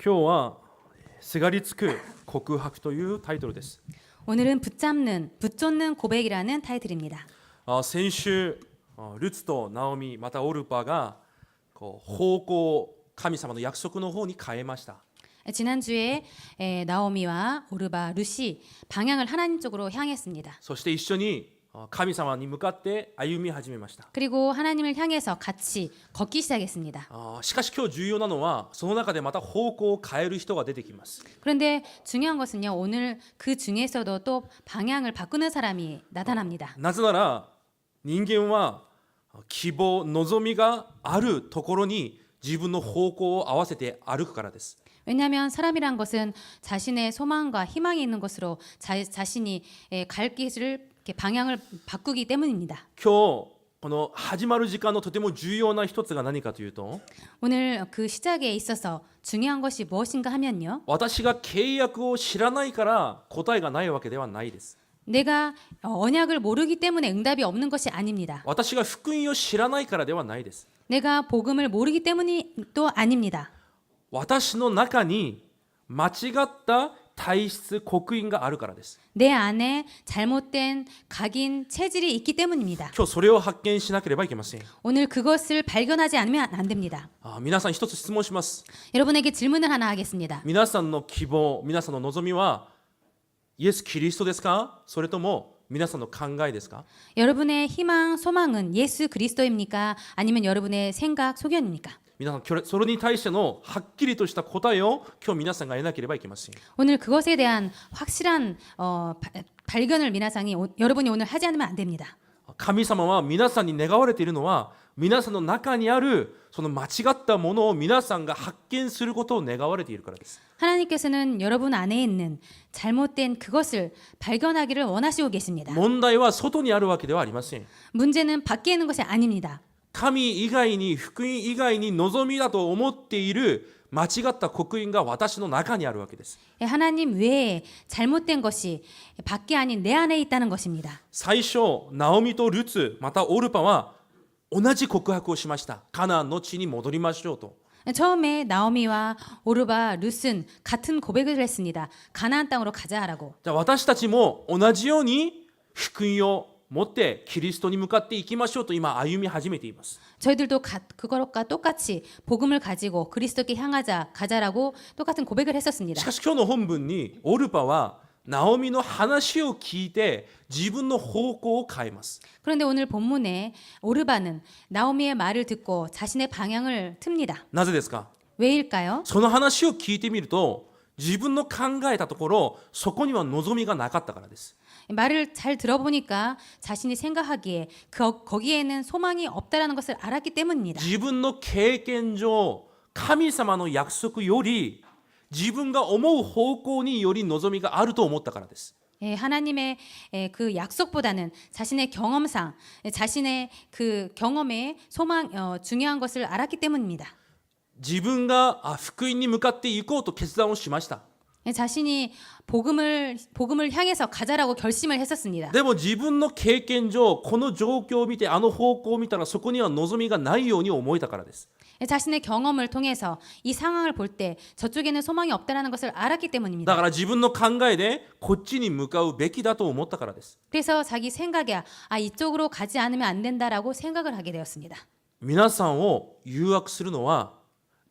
今日はすがりつく告白というタイトルです。 오늘은 붙잡는 고백이라는 타이틀입니다. 先週ルツとナオミまたオルパが方向神様の約束の方に変えました。 지난주에 나오미와 오르바 룻이 방향을 하나님 쪽으로 향했습니다. そして一緒に神様に向かって歩み始めました。 그리고 하나님을 향해서 같이 걷기 시작했습니다. しかし今日重要なのはその中でまた方向を変える人が出てきます。 그런데 중요한 것은요, 오늘 그 중에서도 또 방향을 바꾸는 사람이 나타납니다. なぜなら人間は希望望みがあるところに自分の方向を合わせて歩くからです。 왜냐하면 사람이란 것은 자신의 소망과 희망이 있는 것으로 자신이 갈 길을 이렇게 방향을 바꾸기 때문입니다. 今日この始まる時間のとても重要な一つが何かというと、 오늘 그 시작에 있어서 중요한 것이 무엇인가 하면요, 私が契約を知らないから答えがないわけではないです。 내가 언약을 모르기 때문에 응답이 없는 것이 아닙니다. 私が福音を知らないからではないです。 내가 복음을 모르기 때문도 아닙니다. 私の中に間違った体質刻印があるからです。 내 안에 잘못된 각인 체질이 있기 때문입니다. 今日それを発見しなければいけません。 오늘 그것을 발견하지 않으면 안 됩니다. 皆さん一つ質問します。 여러분에게 질문을 하나 하겠습니다. 皆さんの希望、皆さんの望みはイエス・キリストですか、それとも皆さんの考えですか。 여러분의 희망, 소망은 예수 그리스도입니까? 아니면 여러분의 생각, 소견입니까? 皆さんそれに対してのはっきりとした答えを今日皆さんが得なければいけません。 오늘 그것에 대한 확실한 발견을 여러분이 오늘 하지 않으면 안 됩니다. 神様は皆さんに願われているのは皆さんの中にあるその間違ったものを皆さんが発見することを願われているからです。 하나님께서는 여러분 안에 있는 잘못된 그것을 발견하기를 원하시고 계십니다. 問題は外にあるわけではありません。 문제는 밖에 있는 것이 아닙니다. 神以外に福音以外に望みだと思っている間違った刻印が私の中にあるわけです。 하나님 외에 잘못된 것이 밖에 아닌 내 안에 있다는 것입니다. 最初ナオミとルツまたオルパは同じ告白をしました。カナンの地に戻りましょうと。 처음에 나오미와 오르바 룻은 같은 고백을 했습니다. 가나안 땅으로 가자라고. じゃあ私たちも同じように福音を持ってキリストに向かっていきましょうと今歩み始めています。 저희들도 그것과 똑같이 복음을 가지고 그리스도께 가자라고 똑같은 고백을 했었습니다. しかし今日の本文にオルパはナオミの話を聞いて自分の方向を変えます。 그런데 오늘 본문에 오르바는 나오미의 말을 듣고 자신의 방향을 틉니다. なぜですか。 왜일까요? その話を聞いてみると自分の考えたところそこには望みがなかったからです。 말을 잘 들어보니까 자신이 생각하기에 거기에는 소망이 없다라는 것을 알았기 때문입니다. 自分の経験上神様の約束より自分が思う方向により望みがあると思ったからです。 하나님의 그 약속보다는 자신의 경험상 자신의 그 경험에 중요한 것을 알았기 때문입니다. 自分が福音に向かっていこうと決断をしました。 자신이 복음을 향해서 가자라고 결심을 했었습니다. でも自分の経験上この状況を見て方向を見たらそこには望みがないように思えたからです。 자신의 경험을 통해서 이 상황을 볼 때 저쪽에는 소망이 없다는 것을 알았기 だ 때문입니다. から自分の考えでこっちに向かうべきだと思ったからです。 그래서 자기 생각에 이쪽으로 가지 않으면 안 된다라고 생각을 하게 되었습니다. 皆さんを誘惑するのは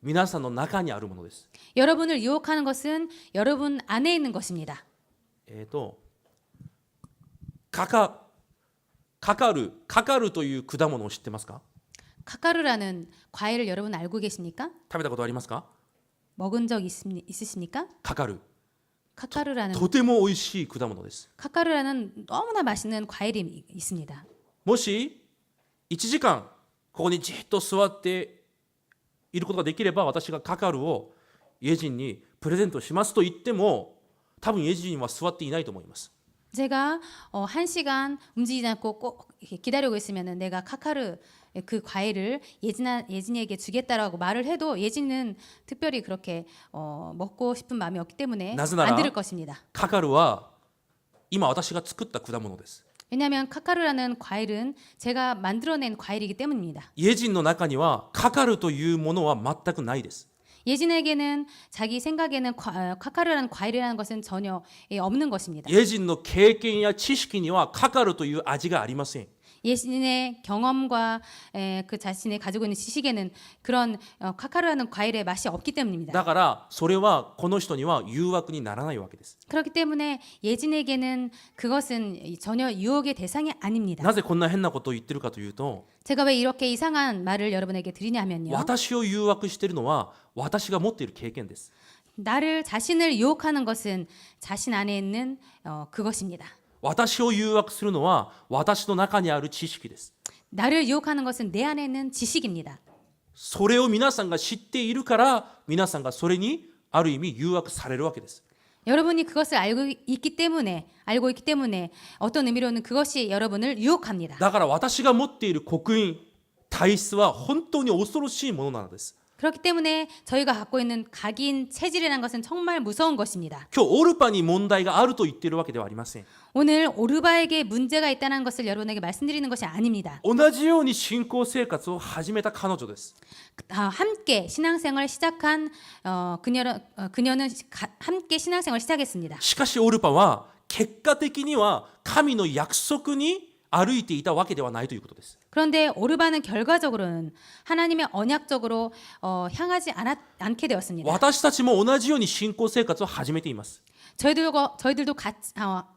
皆さんの中にあるものです。 여러분을 유혹하는 것은 여러분 안에 있는 것입니다. カカルという果物を知ってますか。 카카루라는 과일을 여러분 알고 계십니까? 食べたことありますか。 먹은 적 있으십니까? カカル 카카루라는 とても美味しい果物です。 카카루라는 너무나 맛있는 과일이 있습니다. もし1時間ここにじっと座っていることができれば私がカカルをイエジンにプレゼントしますと言っても多分イエジンは座っていないと思います。 제가 1시간 움직이지 않고 꼭 기다리고 있으면 내가 카카루 그 과일을 예진이에게 주겠다라고 말을 해도 예진은 특별히 그렇게 먹고 싶은 마음이 없기 때문에 안 들을 것입니다. カカルは今私が作った果物です。 왜냐하면 카카루라는 과일은 제가 만들어낸 과일이기 때문입니다. イエジンの中にはカカルというものは全くないです。 예진에게는 자기 생각에는 카카르라는 과일이라는 것은 전혀 없는 것입니다. イエジンの経験や知識にはカカルという味がありません。 예진의 경험과 그 자신이 가지고 있는 지식에는 그런 카카르라는 과일의 맛이 없기 때문입니다. だからそれはこの人には誘惑にならないわけです。 그렇기 때문에 예진에게는 그것은 전혀 유혹의 대상이 아닙니다. なぜこんな変なことを言ってるかというと、 제가 왜 이렇게 이상한 말을 여러분에게 드리냐면요. 私を誘惑しているのは私が持っている経験です。 나를 자신을 유혹하는 것은 자신 안에 있는 그것입니다. 私を誘惑するのは私の中にある知識です。 나를 유혹하는 것은 내 안에 있는 지식입니다. それを皆さんが知っているから皆さんがそれにある意味誘惑されるわけです。 여러분이 그것을 알고 있기 때문에 어떤 의미로는 그것이 여러분을 유혹합니다. だから私が持っている刻印体質は本当に恐ろしいものなのです。 그렇기 때문에 저희가 갖고 있는 각인 체질이라는 것은 정말 무서운 것입니다. 今日オルパに問題があると言っているわけではありません。 오늘 오르바에게 문제가 있다는 것을 여러분에게 말씀드리는 것이 아닙니다. 同じように信仰生活を始めた彼女です。 함께 신앙생활을 시작한 그녀는 함께 신앙생활을 시작했습니다. しかしオルパは結果的には神の約束に歩いていたわけではないということです。 그런데 오르바는 결과적으로는 하나님의 언약적으로 향하지 않게 되었습니다. 私たちも同じように信仰生活を始めています。 저희들도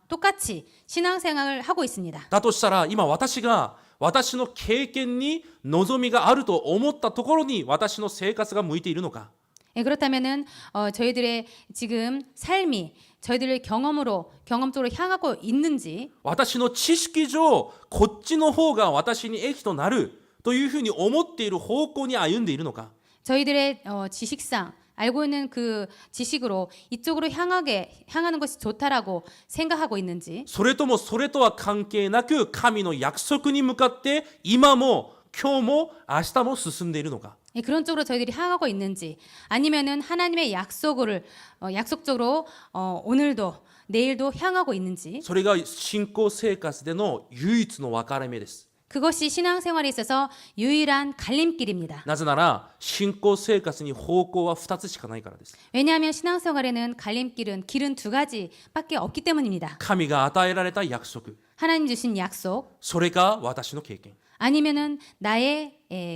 똑같이 신앙생활을 하고 있습니다. だとしたら今私が私の経験に望みがあると思ったところに私の生活が向いているのか、 그렇다면은 저희들의 지금 삶이 저희들의 경험적으로 향하고 있는지, 私の知識上こっちの方が私に益となるというふうに思っている方向に歩んでいるのか、 저희들의 지식상 알고 있는 그 지식으로 이쪽으로 향하는 것이 좋다라고 생각하고 있는지, それともそれとは関係なく神の約束に向かって今も今日も明日も進んでいるのか、 그런 쪽으로 저희들이 향하고 있는지, 아니면은 하나님의 약속적으로 오늘도 내일도 향하고 있는지, それが信仰生活での唯一の分かれ目です。 그것이 신앙생활에 있어서 유일한 갈림길입니다. なぜなら信仰生活に方向は2つしかないからです。 왜냐하면 신앙생활에는 길은 두 가지밖에 없기 때문입니다. 神が与えられた約束、 하나님 주신 약속, それが私の経験。 아니면은 나의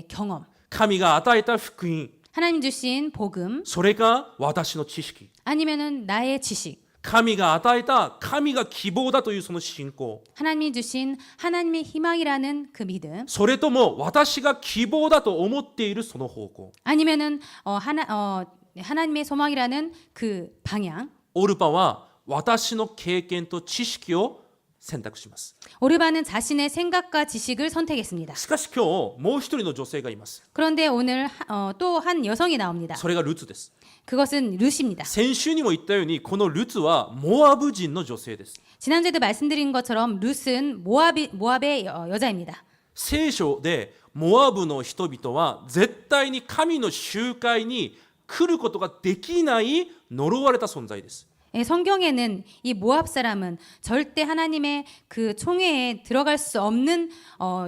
경험, 神が与えた福音、 하나님 주신 복음, それが私の知識。 아니면은 나의 지식, 神が与えた神が希望だというその信仰。 하나님이 주신 하나님의 희망이라는 그 믿음, それとも私が希望だと思っているその方向。 아니면은 하나님의 소망이라는 그 방향. オルパは私の経験と知識を選択します。 오르바는 자신의 생각과 지식을 선택했습니다. しかし今日もう一人の女性がいます。 그런데 오늘 또 한 여성이 나옵니다. それがルツです。 그것은 룻입니다. 先週にも言ったようにこのルツはモアブ人の女性です。 지난주에도 말씀드린 것처럼 룻은 모압의 여자입니다. 聖書でモアブの人々は絶対に神の集会に来ることができない呪われた存在です。 성경에는 이 모압 사람은 절대 하나님의 그 총회에 들어갈 수 없는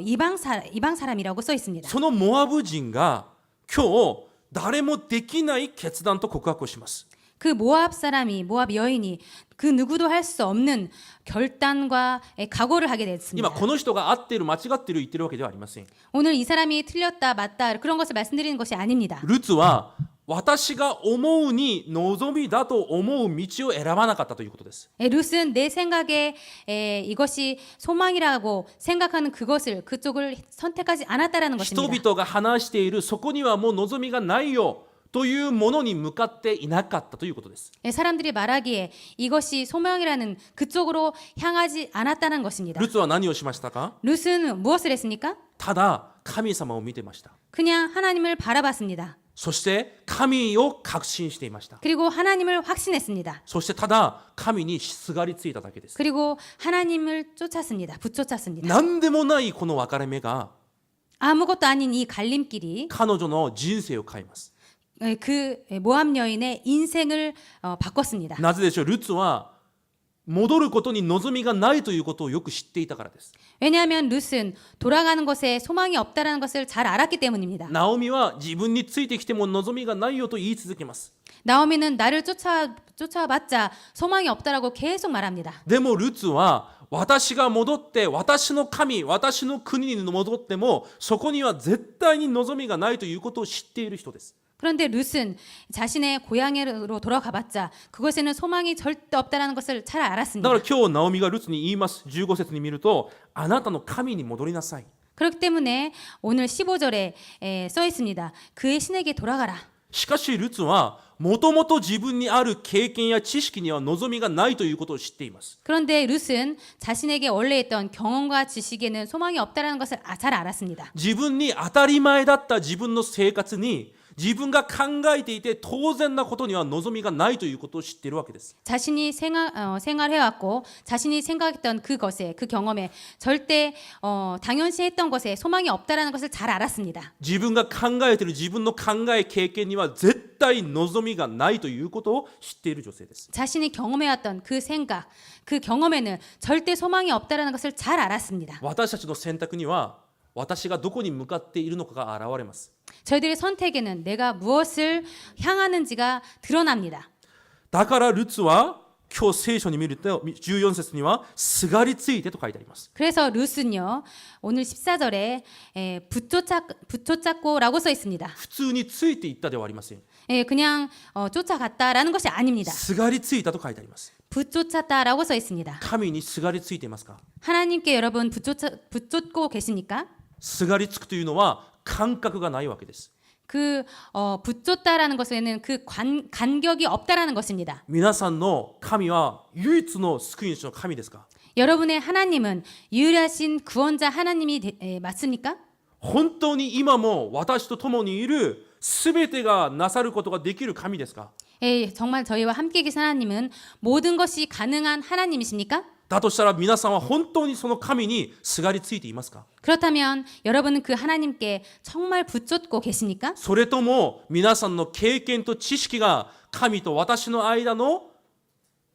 이방 사람이라고 써 있습니다. そのモアブ人が今日誰もできない決断と告白をします。 그 모압 여인이 그 누구도 할 수 없는 결단과 각오를 하게 今 됐습니다. この人が合っている間違っている言ってるわけではありません。 오늘 이 사람이 틀렸다 맞다 그런 것을 말씀드리는 것이 아닙니다. ルツは私が思うに望みだと思う道を選ばなかったということです。 룻은 내 생각에 이것이 소망이라고 생각하는 그쪽을 선택하지 않았다라는 人 것입니다. 々が話しているそこにはもう望みがないよというものに向かっていなかったということです。 사람들이 말하기에 이것이 소망이라는 그쪽으로 향하지 않았다는 것입니다. ルツは何をしましたか？ 룻은 무엇을 했습니까? ただ神様を見てました。 그냥 하나님을 바라봤습니다. そして神を確信していました。 그리고 하나님을 확신했습니다. そしてただ神にすがりついただけです。 그리고 하나님을 붙쫓았습니다. 何でもないこの分かれ目が 아무것도 아닌 이 갈림길이 彼女の人生を変えます。 그 모압 여인의 인생을 바꿨습니다. なぜでしょう。ルツは戻ることに望みがないということをよく知っていたからです。 왜냐하면 룻은 돌아가는 것에 소망이 없다는 것을 잘 알았기 때문입니다. ナオミは自分についてきても望みがないよと言い続けます。 나오미는 나를 쫓아봤자 소망이 없다라고 계속 말합니다. でもルツは私が戻って私の神、私の国に戻ってもそこには絶対に望みがないということを知っている人です。 그런데 룻은 자신의 고향으로 돌아가봤자 그것에는 소망이 절대 없다는 것을 잘 だか 알았습니다. ら今日ナオミがルツに言います。15節に見ると、あなたの神に戻りなさい。 그렇기 때문에 오늘 15절에 써 있습니다. 그의 신에게 돌아가라. しかしルツはもともと自分にある経験や知識には望みがないということを知っています。 그런데 룻은 자신에게 원래 있던 경험과 지식에는 소망이 없다는 것을 잘 알았습니다. 自分に当たり前だった自分の生活に自分が考えていて当然なことには望みがないということを知っているわけです。 자신이 생활해왔고 자신이 생각했던 그것에 그 경험에 절대 당연시했던 것에 소망이 없다는 것을 잘 알았습니다. 自分が考えている自分の考え経験には絶対望みがないということを知っている女性です。 자신이 경험해왔던 그 생각, 그 경험에는 절대 소망이 없다는 것을 잘 알았습니다. 私たちの選択には私がどこに向かっているのかが現れます。 저희들의 선택에는 내가 무엇을 향하는지가 드러납니다. だからルツは今日聖書に見ると14節にはすがりついてと書いてあります。 그래서 룻은요 오늘 14절에 붙잡고라고 써 있습니다. 普通についていったではありません。 그냥 쫓아갔다라는 것이 아닙니다. すがりついたと書いてあります。 붙쫓았다라고 써 있습니다. 神にすがりついていますか？ 하나님께 여러분 붙쫓고 계십니까? すがりつくというのは感覚がないわけです。 붙쫓다라는 것에는 그 간격이 없다라는 것입니다. 皆さんの神は唯一の救い主の神ですか？ 여러분의 하나님은 유일하신 구원자 하나님이 맞습니까? 本当に今も私と共にいる全てがなさることができる神ですか？ 정말 저희와 함께 계신 하나님은 모든 것이 가능한 하나님이십니까? だとしたら皆さんは本当にその神にすがりついていますか？ 그렇다면 여러분은 그 하나님께 정말 붙쫓고 계십니까? それとも皆さんの経験と知識が神と私の間の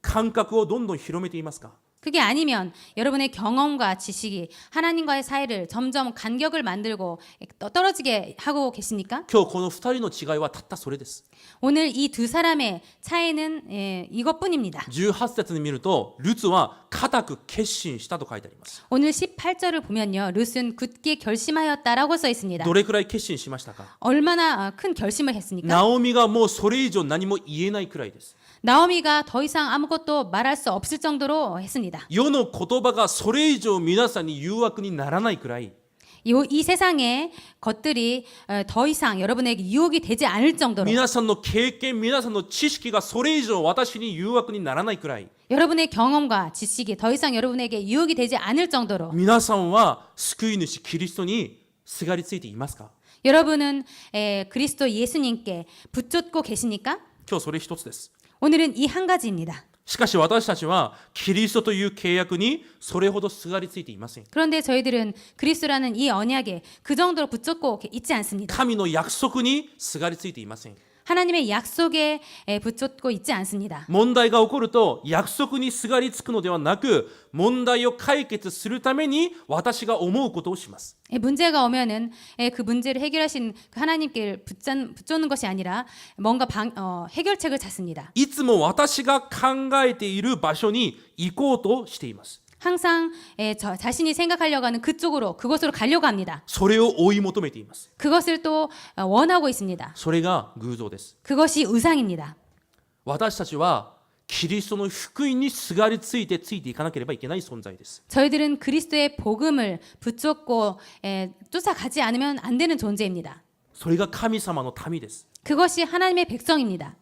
感覚をどんどん広めていますか？ 그게 아니면 여러분의 경험과 지식이 하나님과의 사이를 점점 간격을 만들고 떨어지게 하고 계십니까? 今日この二人の違いはたったそれです。 오늘 이 두 사람의 차이는 이것뿐입니다. 18節に見るとルツは固く決心したと書いてあります。 오늘 18절을 보면요. 룻은 굳게 결심하였다라고 써 있습니다. どれくらい決心しましたか？ 얼마나 큰 결심을 했습니까? ナオミがもうそれ以上何も言えないくらいです。 나오미가 더 이상 아무것도 말할 수 없을 정도로 했습니다. 世の言葉がそれ以上皆さんに誘惑にならないくらい 이 세상의 것들이 더 이상 여러분에게 유혹이 되지 않을 정도로 皆さんの経験、皆さんの知識がそれ以上私に誘惑にならないくらい 여러분의 경험과 지식이 더 이상 여러분에게 유혹이 되지 않을 정도로 皆さんは救い主キリストにすがりついていますか？ 여러분은 그리스도 예수님께 붙잡고 계십니까? 今日それ一つです。 오늘은 이 한 가지입니다. しかし私たちはキリストという契約にそれほどすがりついていません。 그런데 저희들은 그리스도라는 이 언약에 그 정도로 붙잡고 있지 않습니다. 神の約束にすがりついていません。 하나님의 약속에 붙잡고 있지 않습니다. 問題が起こると約束にすがりつくのではなく問題を解決するために私が思うことをします。 문제가 오면은 그 문제를 해결하신 그 하나님께 붙잡는 것이 아니라 뭔가 해결책을 찾습니다. いつも私が考えている場所に行こうとしています。 항상 자신이 생각하려고 하는 그곳으로 가려고 합니다. それを追い求めています。 그것을 또 원하고 있습니다. それが偶像です。 그것이 우상입니다. 私たちはキリストの福音にすがりついていかなければいけない存在です。 저희들은 그리스도의 복음을 붙잡고 쫓아가지 않으면 안 되는 존재입니다. それが神様の民です。 그것이 하나님의 백성입니다.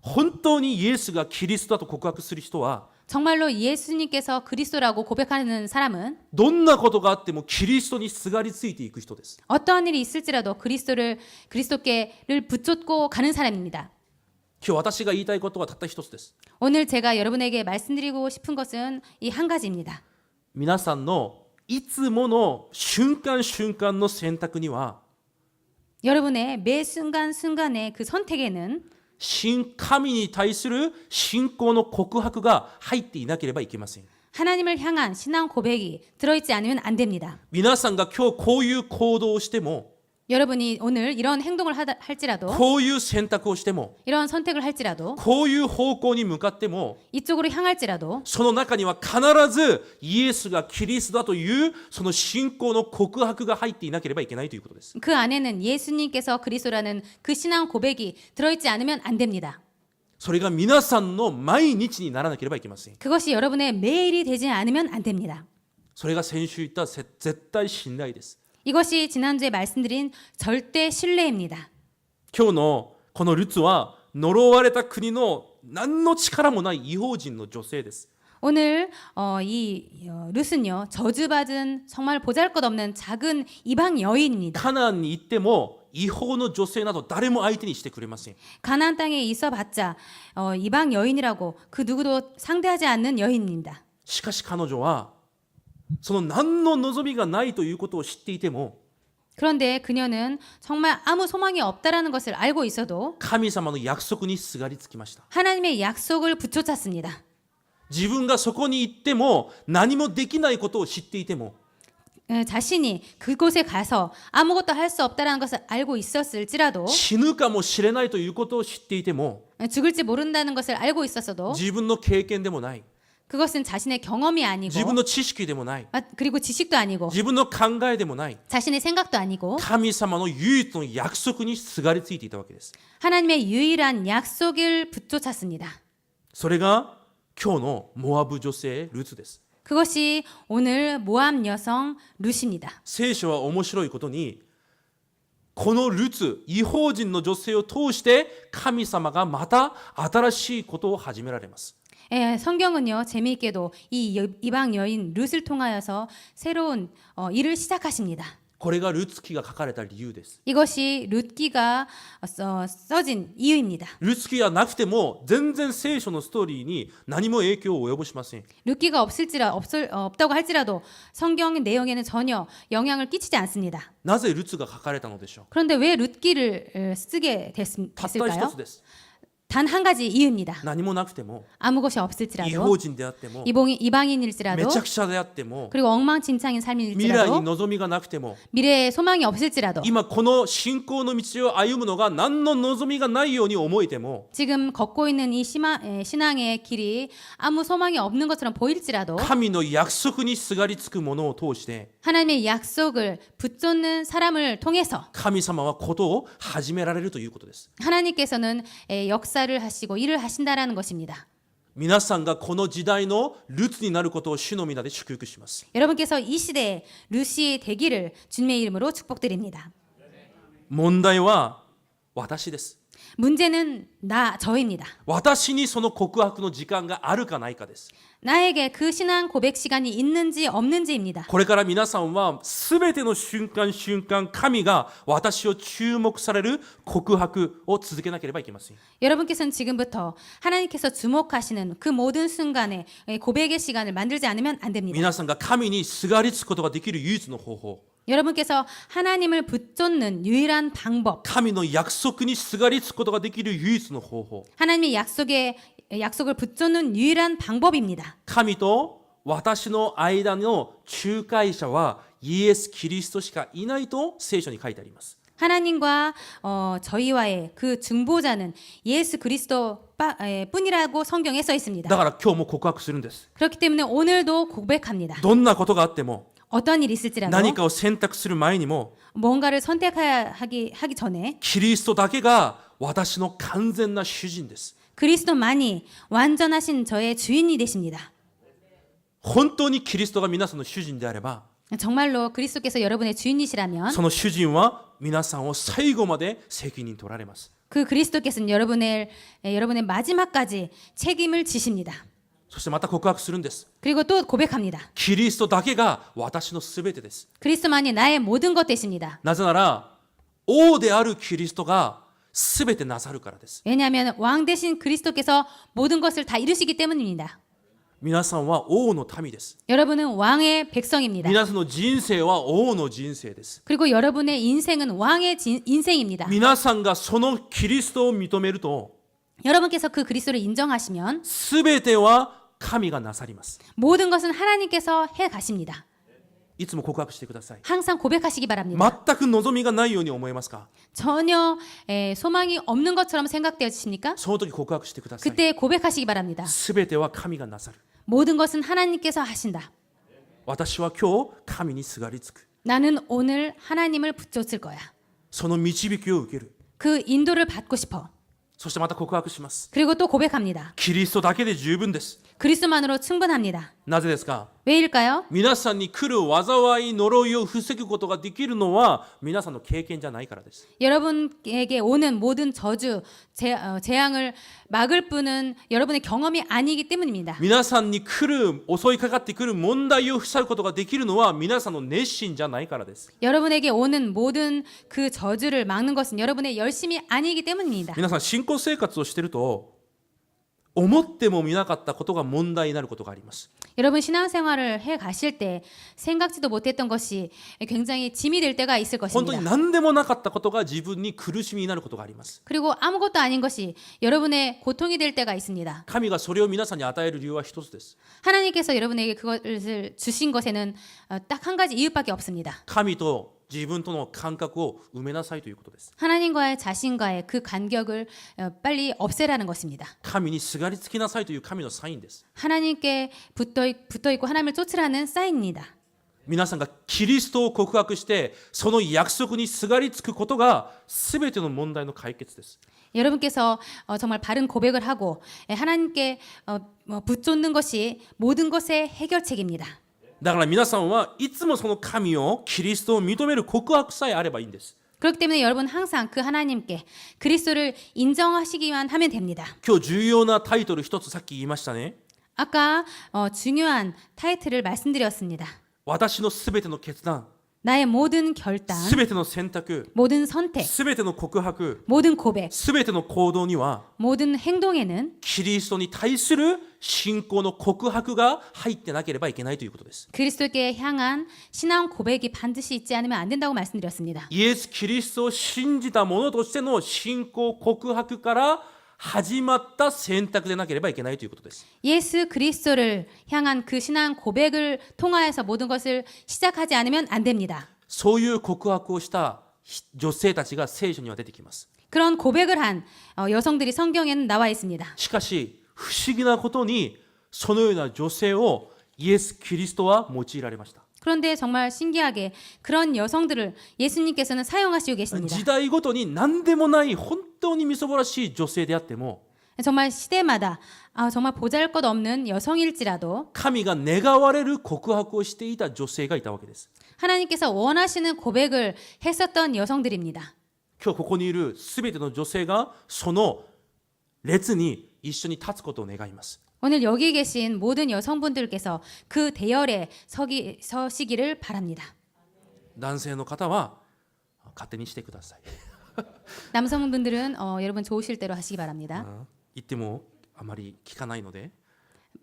本当にイエスがキリストだと告白する人は 정말로 예수님께서 그리스도라고 고백하는 사람은 どんなことがあってもキリストにすがりついていく人です。 어떠한 일이 있을지라도 그리스도께를 붙잡고 가는 사람입니다. 今日私が言いたいことはたった一つです。 오늘 제가 여러분에게 말씀드리고 싶은 것은 이 한 가지입니다. 皆さんのいつもの瞬間瞬間の選択には 여러분의 매 순간순간의 그 선택에는 新神に対する信仰の告白が入っていなければいけません。 하나님을 향한 신앙 고백이 들어있지 않으면 안 됩니다. 皆さんが今日こういう行動をしても 여러분이 오늘 이런 행동을 할지라도 こういう選択をしても 이런 선택을 할지라도 こういう方向に向かっても 이쪽으로 향할지라도 その中には必ずイエスがキリストだというその信仰の告白が入っていなければいけないということです。 그 안에는 예수님께서 그리스도라는 그 신앙 고백이 들어있지 않으면 안 됩니다. それが皆さんの毎日にならなければいけません。 그것이 여러분의 매일이 되지 않으면 안 됩니다. それが先週言った絶対信頼です。 이것이 지난주에 말씀드린 절대 신뢰입니다. 今日のこのルツは呪われた国の何の力もない異邦人の女性です。 오늘 룻은요 저주받은 정말 보잘것없는 작은 이방 여인입니다. カナンに行っても違法の女性など誰も相手にしてくれません。 가나안 땅에 있어봤자 이방 여인이라고 그 누구도 상대하지 않는 여인입니다. しかし彼女はその何の望みがないということを知っていても 그런데 그녀는 정말 아무 소망이 없다라는 것을 알고 있어도 神様の約束にすがりつきました。 하나님의 약속을 붙여찼습니다. 自分がそこに行っても何もできないことを知っていても 자신이 그곳에 가서 아무것도 할 수 없다라는 것을 알고 있었을지라도 死ぬかもしれないということを知っていても 죽을지 모른다는 것을 알고 있었어도 自分の経験でもない 그것은 자신의 경험이 自 아니고 分の知識でもない 그리고 지식도 아니고 自分の考えでもない 자신의 생각도 아니고 神様の唯一の約束にすがりついていたわけです。 하나님의 유일한 약속을 붙여찼습니다. それが今日のモアブ女性ルツです。 그것이 오늘 모압 여성 룻입니다. 聖書は面白いことにこのルツ異邦人の女性を通して神様がまた新しいことを始められます。 성경은요 재미있게도 이 이방 여인 룻을 통하여서 새로운 일을 시작하십니다. これがルツ記が書かれた理由です。 이것이 룻기가 써진 이유입니다. ルツ記がなくても全然聖書のストーリーに何も影響を及ぼしません。 룻기가 없다고 할지라도 성경 내용에는 전혀 영향을 끼치지 않습니다. なぜルツが書かれたのでしょう。 그런데 왜 룻기를 쓰게 たった一 됐을까요? つです。 단 한 가지 이유입니다. 何もなくても 아무 것이 異 없을지라도 邦人であっても 이방인일지라도 めちゃくちゃであっても 그리고 엉망진창인 未来に 삶일지라도 望みがなくても 미래에 소망이 없을지라도 今この信仰の道を歩むのが何の望みがないように思えても 지금 걷고 있는 이 신앙의 길이 아무 소망이 없는 것처럼 보일지라도 神の約束にすがりつくものを通して 하나님의 약속을 붙잡는 사람을 통해서 神様はことを始められるということです。 하나님께서는 역사를 하시고 일을 하신다라는 것입니다. 皆さんがこの時代のルツになることを主の皆で祝福します。 여러분께서 이 시대에 룻이 되기를 주님의 이름으로 축복드립니다. 問題は私です。 문제는 저입니다. 私にその告白の時間があるかないかです。 나에게 그 신앙 고백 시간이 있는지 없는지입니다. これから皆さんは全ての瞬間瞬間神が私を注目される告白を続けなければいけません。 여러분께서는 지금부터 하나님께서 주목하시는 그 모든 순간에 고백의 시간을 만들지 않으면 안 됩니다. 皆さんが神にすがりつくことができる唯一の方法、 여러분께서 하나님을 붙잡는 유일한 방법, 神の約束にすがりつくことができる唯一の方法、 하나님의 약속을 붙잡는 유일한 방법입니다. 神と私の間の仲介者はイエス・キリストしかいないと聖書に書いてあります。 하나님과 저희와의 그 중보자는 예수 그리스도 뿐이라고 성경에 써 있습니다. だから今日も告白するんです。 그렇기 때문에 오늘도 고백합니다. どんなことがあっても 어떤 일이 있을지라도 何かを選択する前にも 뭔가를 선택하기 전에 キリストだけが私の完全な主人です。 그리스도만이 완전하신 저의 주인이 되십니다. 本当にキリストが皆さんの主人であれば 정말로 그리스도께서 여러분의 주인이시라면 その主人は皆さんを最後まで責任取られます。 그 그리스도께서는 여러분의 마지막까지 책임을 지십니다. そしてまた告白するんです。 그리고 또 고백합니다. キリストだけが私のすべてです。 그리스도만이 나의 모든 것 되십니다. なぜなら王であるキリストがすべてなさるからです。 왜냐하면 왕 대신 그리스도께서 모든 것을 다 이루시기 때문입니다. 皆さんは王の民です。 여러분은 왕의 백성입니다. 皆さんの人生は王の人生です。 그리고 여러분의 인생은 왕의 인생입니다. 皆さんがそのキリストを認めると 여러분께서 그 그리스도를 인정하시면 すべては神がなさります。 모든 것은 하나님께서 해 가십니다. いつも告白してください。 항상 고백하시기 바랍니다. 全く望みがないように思えますか？ 전혀 소망이 없는 것처럼 생각되어지십니까? その時告白してください。 그때 고백하시기 바랍니다. すべては神がなさる。 모든 것은 하나님께서 하신다. 私は今日神にすがりつく。 나는 오늘 하나님을 붙잡을 거야. その導きを受ける。 그 인도를 받고 싶어. そしてまた告白します。 그리고 또 고백합니다. キリストだけで十分です。 그리스도만으로 충분합니다. なぜですか？ 왜일까요? 皆さんに来る災い呪いを防ぐことができるのは皆さんの経験じゃないからです。 여러분에게 오는 모든 저주, 재앙을 막을 뿐은 여러분의 경험이 아니기 때문입니다. 皆さんに来る襲いかかってくる問題を塞ぐことができるのは皆さんの熱心じゃないからです。 여러분에게 오는 모든 그 저주를 막는 것은 여러분의 열심이 아니기 때문입니다. 皆さん信仰生活をしていると思ってもみなかったことが問題になることがあります。 여러분 신앙생활을 해 가실 때 생각지도 못했던 것이 굉장히 짐이 될 때가 있을 本当に 것입니다. 何でもなかったことが自分に苦しみになることがあります。 그리고 아무것도 아닌 것이 여러분의 고통이 될 때가 있습니다. 神がそれを皆さんに与える理由は一つです。 하나님께서 여러분에게 그것을 주신 것에는 딱 한 가지 이유밖에 없습니다. 神と自分との感覚を埋めなさいということです。 하나님과의 자신과의 그 간격을 빨리 없애라는 것입니다. 神にすがりつきなさいという神のサインです。 하나님께 붙어 있고 하나님을 쫓으라는 사인입니다. 皆さんがキリストを告白してその約束にすがりつくことが全ての問題の解決です。 여러분께서 정말 바른 고백을 하고 하나님께 붙잡는 것이 모든 것의 해결책입니다. だから皆さんはいつもその神をキリストを認める告白さえあればいいんです。 그렇기 때문에 여러분 항상 그 하나님께 그리스도를 인정하시기만 하면 됩니다. 今日重要なタイトル一つさっき言いましたね。 아까 중요한 타이틀을 말씀드렸습니다. 私のすべての決断、 나의 모든 결단, すべての選択、 모든 선택, すべての告白、 모든 고백, すべての行動には 모든 행동에는 キリストに対する信仰の告白が入ってなければいけないということです。 그리스도께 향한 신앙 고백이 반드시 있지 않으면 안 된다고 말씀드렸습니다. イエス・キリストを信じた者としての信仰告白から始まった選択でなければいけないということです。 예수 그리스도를 향한 그 신앙 고백을 통하여서 모든 것을 시작하지 않으면 안 됩니다. そういう告白をした女性たちが聖書には出てきます。 그런 고백을 한 여성들이 성경에는 나와 있습니다. しかし不思議なことにそのような女性をイエス・キリストは用いられました。 그런데 정말 신기하게 그런 여성들을 예수님께서는 사용하시고 계십니다. 時代ごとに何でもない本当にみそぼらしい女性であっても 정말 시대마다 정말 보잘것없는 여성일지라도 神が願われる告白をしていた女性がいたわけです。 하나님께서 원하시는 고백을 했었던 여성들입니다. 今日ここにいるすべての女性がその列に一緒に立つことを願います。 오늘 여기 계신 모든 여성분들께서 그 대열에 서시기를 바랍니다. 男性の方は勝手にしてください。 남성분들은 여러분 좋으실 대로 하시기 바랍니다. 言ってもあまり聞かないので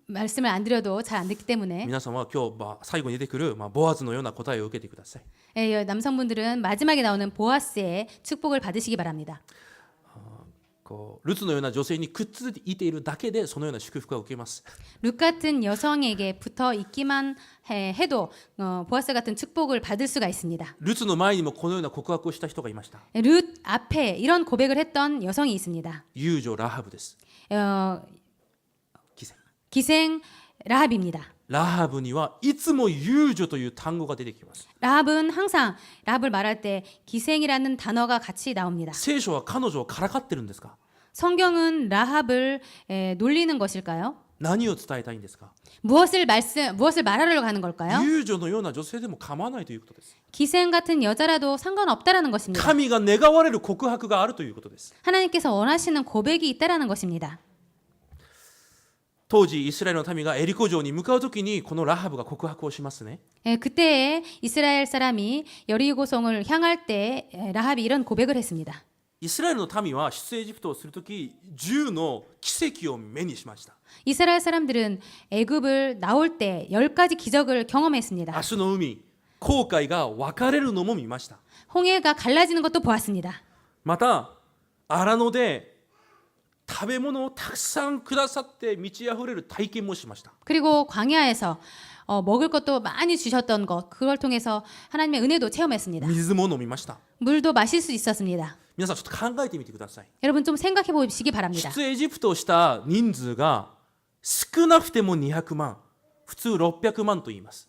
말씀을 안 드려도 잘 안 듣기 때문에 皆さんは今日最後に出てくるボアズのような答えを受けてください。 남성분들은 마지막에 나오는 보아스의 축복을 받으시기 바랍니다. ルツのような女性にくっついているだけでそのような祝福を受けます。 룻 같은 여성에게 붙어 있기만 해도 보아스 같은 축복을 받을 수가 있습니다. ルツの前にもこのような告白をした人がいました。 룻 앞에 이런 고백을 했던 여성이 있습니다. 遊女ラハブです。 기생 라합입니다. ラハブにはいつも遊女という単語が出てきます。 라합은 항상 라합을 말할 때 기생이라는 단어가 같이 나옵니다. 聖書は彼女をからかってるんですか？ 성경은 라합을 놀리는 것일까요? 何を伝えたいんですか？ 무엇을 말하려고 하는 걸까요? 遊女のような女性でも構わないということです。 기생 같은 여자라도 상관없다라는 것입니다. 神が願われる告白があるということです。 하나님께서 원하시는 고백이 있다라는 것입니다. 当時イスラエルの民がエリコ城に向かうときにこのラハブが告白をしますね。 그때에 이스라엘 사람이 여리고성을 향할 때 라합이 이런 고백을 했습니다. イスラエルの民は出エジプトをするとき10の奇跡を目にしました。 이스라엘 사람들은 애굽을 나올 때 10가지 기적을 경험했습니다. 足の海、紅海が分かれるのも見ました。 홍해가 갈라지는 것도 보았습니다. また荒野で食べ物をたくさんくださって満ち溢れる体験もしました。 그리고 광야에서 먹을 것도 많이 주셨던 것, 그걸 통해서 하나님의 은혜도 체험했습니다. 水も飲みました。 물도 마실 수 있었습니다. 皆さんちょっと考えてみてください。 여러분 좀 생각해 보시기 바랍니다. 出エジプトをした人数が少なくても200万、普通600万と言います。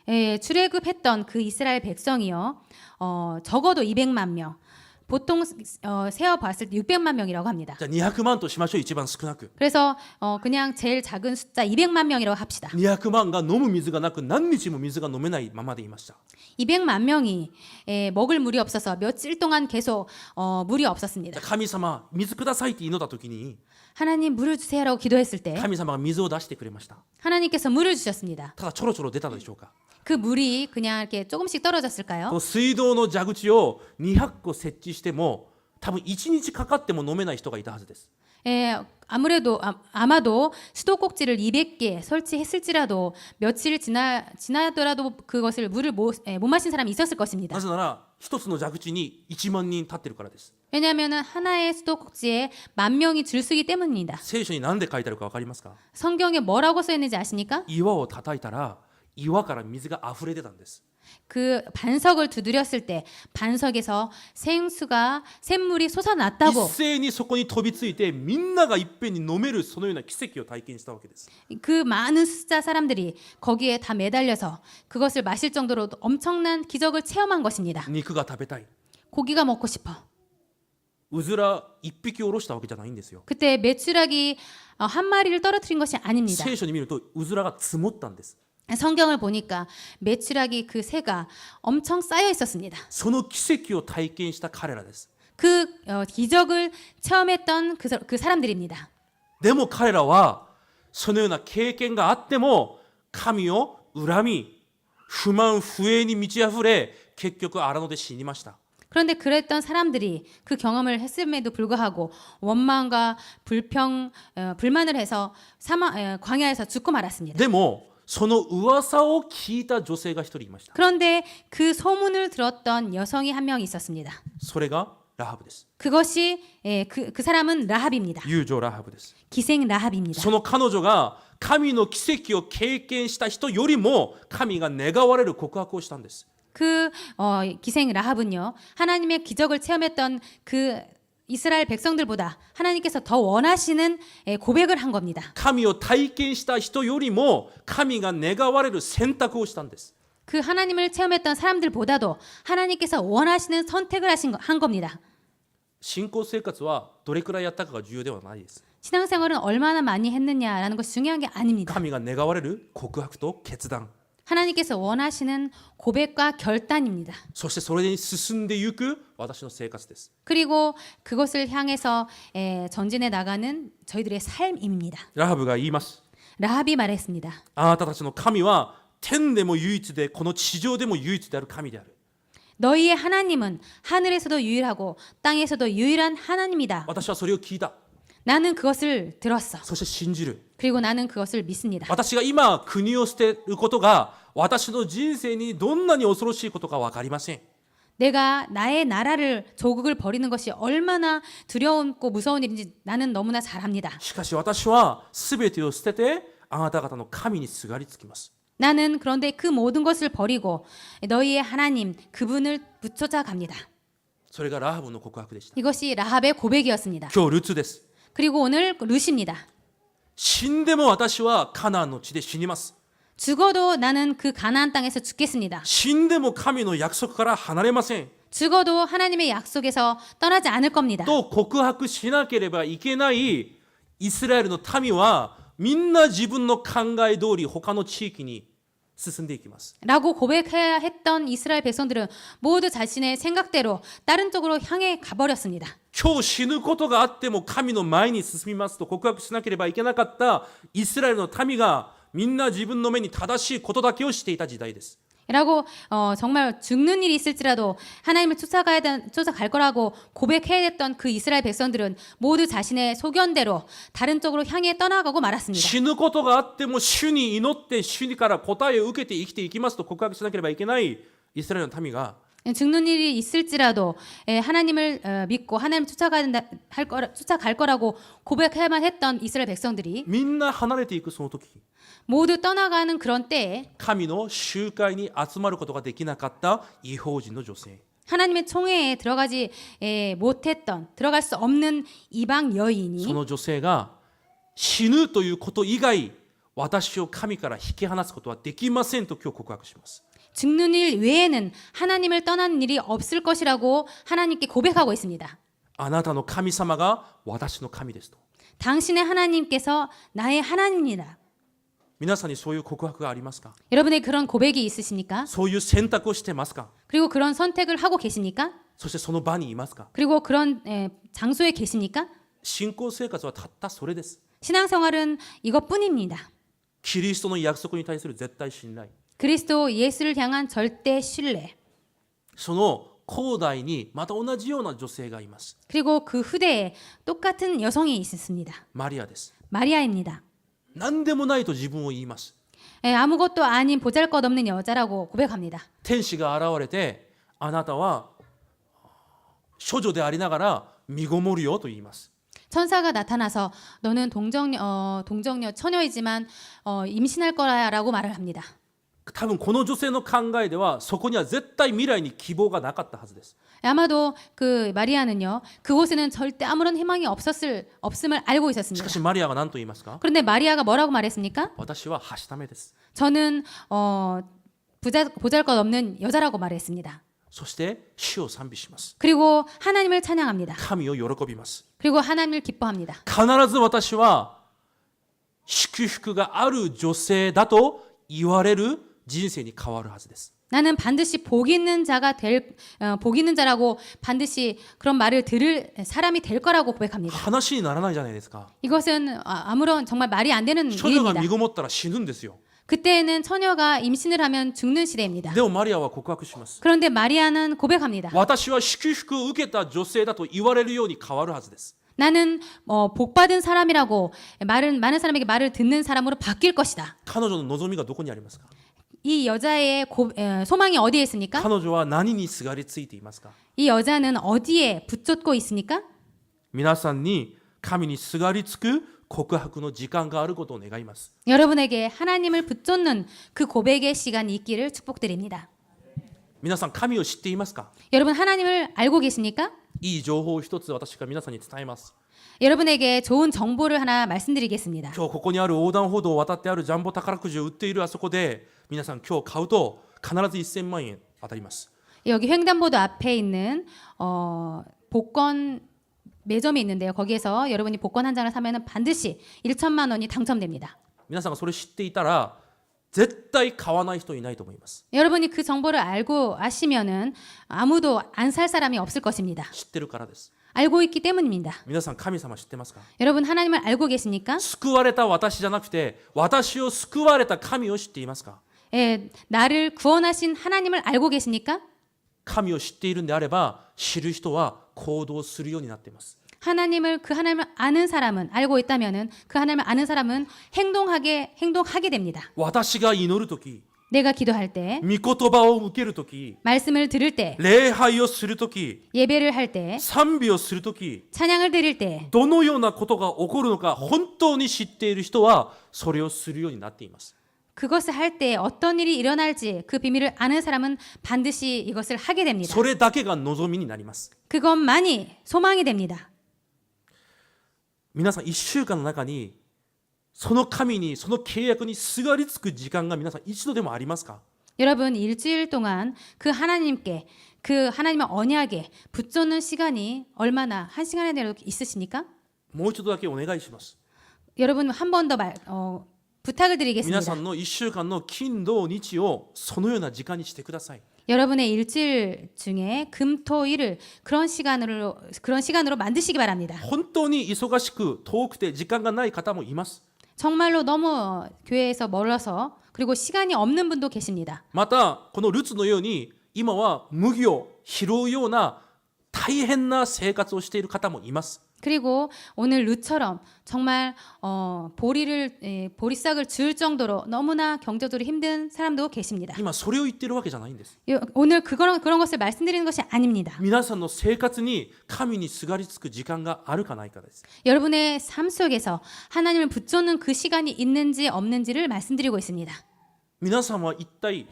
출애굽했던 그 이스라엘 백성이요, 적어도 200만 명, 보통 세어 봤을 때 600만 명이라고 합니다. じゃあ200万としましょう。一番少なく。 그래서 그냥 제일 작은 숫자 200만 명이라고 합시다. 200万が飲む水がなく何日も水が飲めないままでいました。 200만 명이 먹을 물이 없어서 며칠 동안 계속 물이 じゃ 없었습니다. あ神様水くださいって祈った時に 하나님 물을 주세요라고 기도했을 때 神様が水を出してくれました。 하나님께서 물을 주셨습니다. ただちょろちょろ出たでしょうか。 그 물이 그냥 이렇게 조금씩 こ 떨어졌을까요? の水道の蛇口を200個設置しても多分1日かかっても飲めない人がいたはずです。 아마도 수도꼭지를 200개 설치했을지라도 며칠 지나더라도 그것을 물을 못 마신 사람이 있었을 것입니다. なぜなら一つの蛇口に1万人立ってるからです。 왜냐하면 하나의 수도꼭지에 10,000명이 줄 서기 때문입니다. 聖書に何で書いてあるか分かりますか。 성경에 뭐라고 써 있는지 아십니까? 岩を叩いたら岩から水が溢れ出たんです。 그 반석을 두드렸을 때 반석에서 샘물이 一 솟아났다고 斉にそこに飛びついてみんながいっぺんに飲めるそのような奇跡を体験したわけです。 그 많은 숫자 사람들이 거기에 다 매달려서 그것을 마실 정도로 엄청난 기적을 체험한 것입니다. 肉が食べたい。 고기가 먹고 싶어. うずら一匹下ろしたわけじゃないんですよ。 그때 메추라기 한 마리를 떨어뜨린 것이 아닙니다. 聖書に見るとうずらが積もったんです。 성경을 보니까 메추라기 그 새가 엄청 쌓여 있었습니다. その奇跡を体験した彼らです。 그 기적을 체험했던 그 사람들입니다. でも彼らはそのような経験があっても神を恨み不満不平に満ち溢れ結局荒野で死にました。 그런데 그랬던 사람들이 그 경험을 했음에도 불구하고 원망과 불만을 해서 광야에서 죽고 말았습니다. でもその噂を聞いた女性が一人いました。 그런데 그 소문을 들었던 여성이 한 명 있었습니다. それがラハブです。 그것이 그 사람은 라합입니다. 友情ラハブです。 기생 라합입니다. その彼女が神の奇跡を経験した人よりも神が願われる告白をしたんです。 그 기생 라합은요, 하나님의 기적을 체험했던 그 이스라엘 백성들보다 하나님께서 더 원하시는 고백을 한 겁니다. 神を体験した人よりも神が願われる選択をしたんです。 그 하나님을 체험했던 사람들보다도 하나님께서 원하시는 선택을 한 겁니다. 信仰生活はどれくらいやったかが重要ではないです。 신앙생활은 얼마나 많이 했느냐라는 것이 중요한 게 아닙니다. 神が願われる告白と決断、 하나님께서 원하시는 고백과 결단입니다. そしてそれに進んでいく私の生活です。 그리고 그것을 향해서 전진해 나가는 저희들의 삶입니다. ラハブが言います。 라합이 말했습니다. あなたたちの神は天でも唯一でこの地上でも唯一である神である。 너희의 하나님은 하늘에서도 유일하고 땅에서도 유일한 하나님이다. 私はそれを聞いた。 나는 그것을 들었어. そして信じる。 그리고 나는 그것을 믿습니다. 私が今国を捨てることが私の人生にどんなに恐ろしいことか分かりません。 내가 나의 나라를 조국을 버리는 것이 얼마나 두려움고 무서운 일인지 나는 너무나 잘 압니다. しかし私は全てを捨ててあなた方の神にすがりつきます。 나는 그런데 그 모든 것을 버리고 너희의 하나님 그분을 붙여자 갑니다. それがラハブの告白でした。 이것이 라합의 고백이었습니다. 今日ルツです。 그리고 오늘 룻입니다. 死んでも私はカナンの地で死にます。 죽어도 나는 그 가나안 땅에서 죽겠습니다. 死んでも神の約束から離れません。 죽어도 하나님의 약속에서 떠나지 않을 겁니다. と告白しなければいけないイスラエルの民はみんな自分の考え通り他の地域に進んでいきます。 라고 고백해야 했던 이스라엘 백성들은 모두 자신의 생각대로 다른 쪽으로 향해 가버렸습니다. 今日死ぬことがあっても神の前に進みますと告白しなければいけなかったイスラエルの民がみんな自分の目に正しいことだけをしていた時代です。 라고 정말 죽는 일이 있을지라도 하나님을 쫓아갈 거라고 고백해야 했던 그 이스라엘 백성들은 모두 자신의 소견대로 다른 쪽으로 향해 떠나가고 말았습니다. 死ぬことがあっても主に祈って主から答えを受けて生きていきますと告白しなければいけないイスラエルの民が 죽는 일이 있을지라도 하나님을 믿고 하나님 쫓아갈 거라고 고백해야만 했던 이스라엘 백성들이 みんな離れていくその時、 모두 떠나가는 그런 때에 神の集会に集まることができなかった異邦人の女性、 하나님의 총회에 들어갈 수 없는 이방 そ 여인이 の女性が死ぬということ以外、私を神から引き離すことはできませんと今日告白します。 죽는 일 외에는 하나님을 떠나는 일이 없을 것이라고 하나님께 고백하고 있습니다. あなたの神様が私の神ですと。 당신의 하나님께서 나의 하나님이다. 皆さんにそういう告白がありますか？ 여러분의 그런 고백이 있으십니까? そういう選択をしてますか？ 그리고 그런 선택을 하고 계십니까? そしてその場にいますか？ 그리고 그런 장소에 계십니까? 信仰生活はたったそれです。 신앙생활은 이것뿐입니다. キリストの約束に対する絶対信頼。 그리스도 예수를 향한 절대 신뢰. その後代にまた同じような女性がいます。 그리고 그 후대에 똑같은 여성이 있었습니다. マリアです。 마리아입니다. 何でもないと自分を言います。 아무것도 아닌 보잘것없는 여자라고 고백합니다. 天使が現れて、あなたは処女でありながら身ごもるよと言います。 천사가 나타나서 너는 동정녀 처녀이지만 임신할 거라고 말을 합니다. 多分この女性の考えではそこには絶対未来に希望がなかったはずです。 아마도 그 마리아는요 그곳에는 절대 아무런 희망이 없음을 알고 し 있었습니다. かしマリアが何と言いますか？ 그런데 마리아가 뭐라고 말했습니까? 私ははしためです。 저는 보잘것없는 여자라고 말했습니다. そして主を賛美します。 그리고 하나님을 찬양합니다. 神を喜びます。 그리고 하나님을 기뻐합니다. 必ず私は祝福がある女性だと言われる人生に変わるはずです。 나는 반드시 복 있는 자라고 반드시 그런 말을 들을 사람이 될 거라고 고백합니다. 話にならないじゃないですか。 이것은 아무런 정말 말이 안 되는 処女が 일입니다. 身ごもったら死ぬんですよ。 그때는 처녀가 임신을 하면 죽는 시대입니다. でもマリアは告白します。 그런데 마리아는 고백합니다. 私は祝福を受けた女性だと言われるように変わるはずです。 나는 복 받은 사람이라고 많은 사람에게 말을 듣는 사람으로 바뀔 것이다. 彼女の望みがどこにありますか？ 이 여자의 소망이 어디에 있습니까? 彼女は何にすがりついていますか？ 이 여자는 어디에 붙잡고 있습니까? 皆さんに神にすがりつく告白の時間があることを願います。 여러분에게 하나님을 붙잡는 그 고백의 시간이 있기를 축복드립니다. 皆さん神を知っていますか？ 여러분 하나님을 알고 계십니까? いい情報を一つ私が皆さんに伝えます。 여러분에게 좋은 정보를 하나 말씀드리겠습니다. 今日ここにある横断歩道を渡ってあるジャンボ宝くじを売っているあそこで皆さん今日買うと必ず1000万円当たります。 여기 횡단보도 앞에 있는 복권 매점이 있는데요. 거기에서 여러분이 복권 한 장을 사면은 반드시 1천만 원이 당첨됩니다. 皆さんがそれ知っていたら絶対買わない人いないと思います。 여러분이 그 정보를 알고 아시면은 아무도 안 살 사람이 없을 것입니다. 知ってるからです。 알고 있기 때문입니다. 皆さん神様知ってますか？ 여러분 하나님을 알고 계십니까? 救われた私じゃなくて私を救われた神を知っていますか？ 나를 구원하신 하나님을 알고 계십니까? 神を知っているんであれば知る人は行動するようになっています。 그 하나님을 아는 사람은 알고 있다면은 그 하나님을 아는 사람은 행동하게 됩니다. 私が祈るとき、 내가 기도할 때, 御言葉を受けるとき、 말씀을 들을 때, 礼拝をするとき、 예배를 할 때, 賛美をするとき、 찬양을 드릴 때 どのようなことが起こるのか本当に知っている人はそれをするようになっています。 그것을 할 때 어떤 일이 일어날지 그 비밀을 아는 사람은 반드시 이것을 하게 됩니다. それだけが望みになります。 그것만이 소망이 됩니다. 皆さん1週間の中にその神にその契約にすがりつく時間が皆さん一度でもありますか？ 여러분 일주일 동안 그 하나님께 그 하나님의 언약에 붙잡는 시간이 얼마나 한 시간이라도 있으십니까? もう一度だけお願いします。 여러분 한 번 더 부탁을 皆 드리겠습니다. さんの1週間の金土日をそのような時間にしてください。 여러분의 일주일 중에 금, 토, 일을 그런 시간으로 만드시기 바랍니다. 本当に忙しく遠くて時間がない方もいます。 정말로 너무 교회에서 멀어서 그리고 시간이 없는 분도 계십니다. またこのルツのように今は麦を拾うような大変な生活をしている方もいます。 그리고 오늘 룻처럼 정말 보리싹을 줄 정도로 너무나 경제적으로 힘든 사람도 계십니다. 今それを言ってるわけじゃないんです。 오늘 그런 것을 말씀드리는 것이 아닙니다. 皆さんの生活に神にすがりつく時間があるかないかです。 여러분의 삶 속에서 하나님을 붙잡는 그 시간이 있는지 없는지를 말씀드리고 있습니다. 皆さんは一体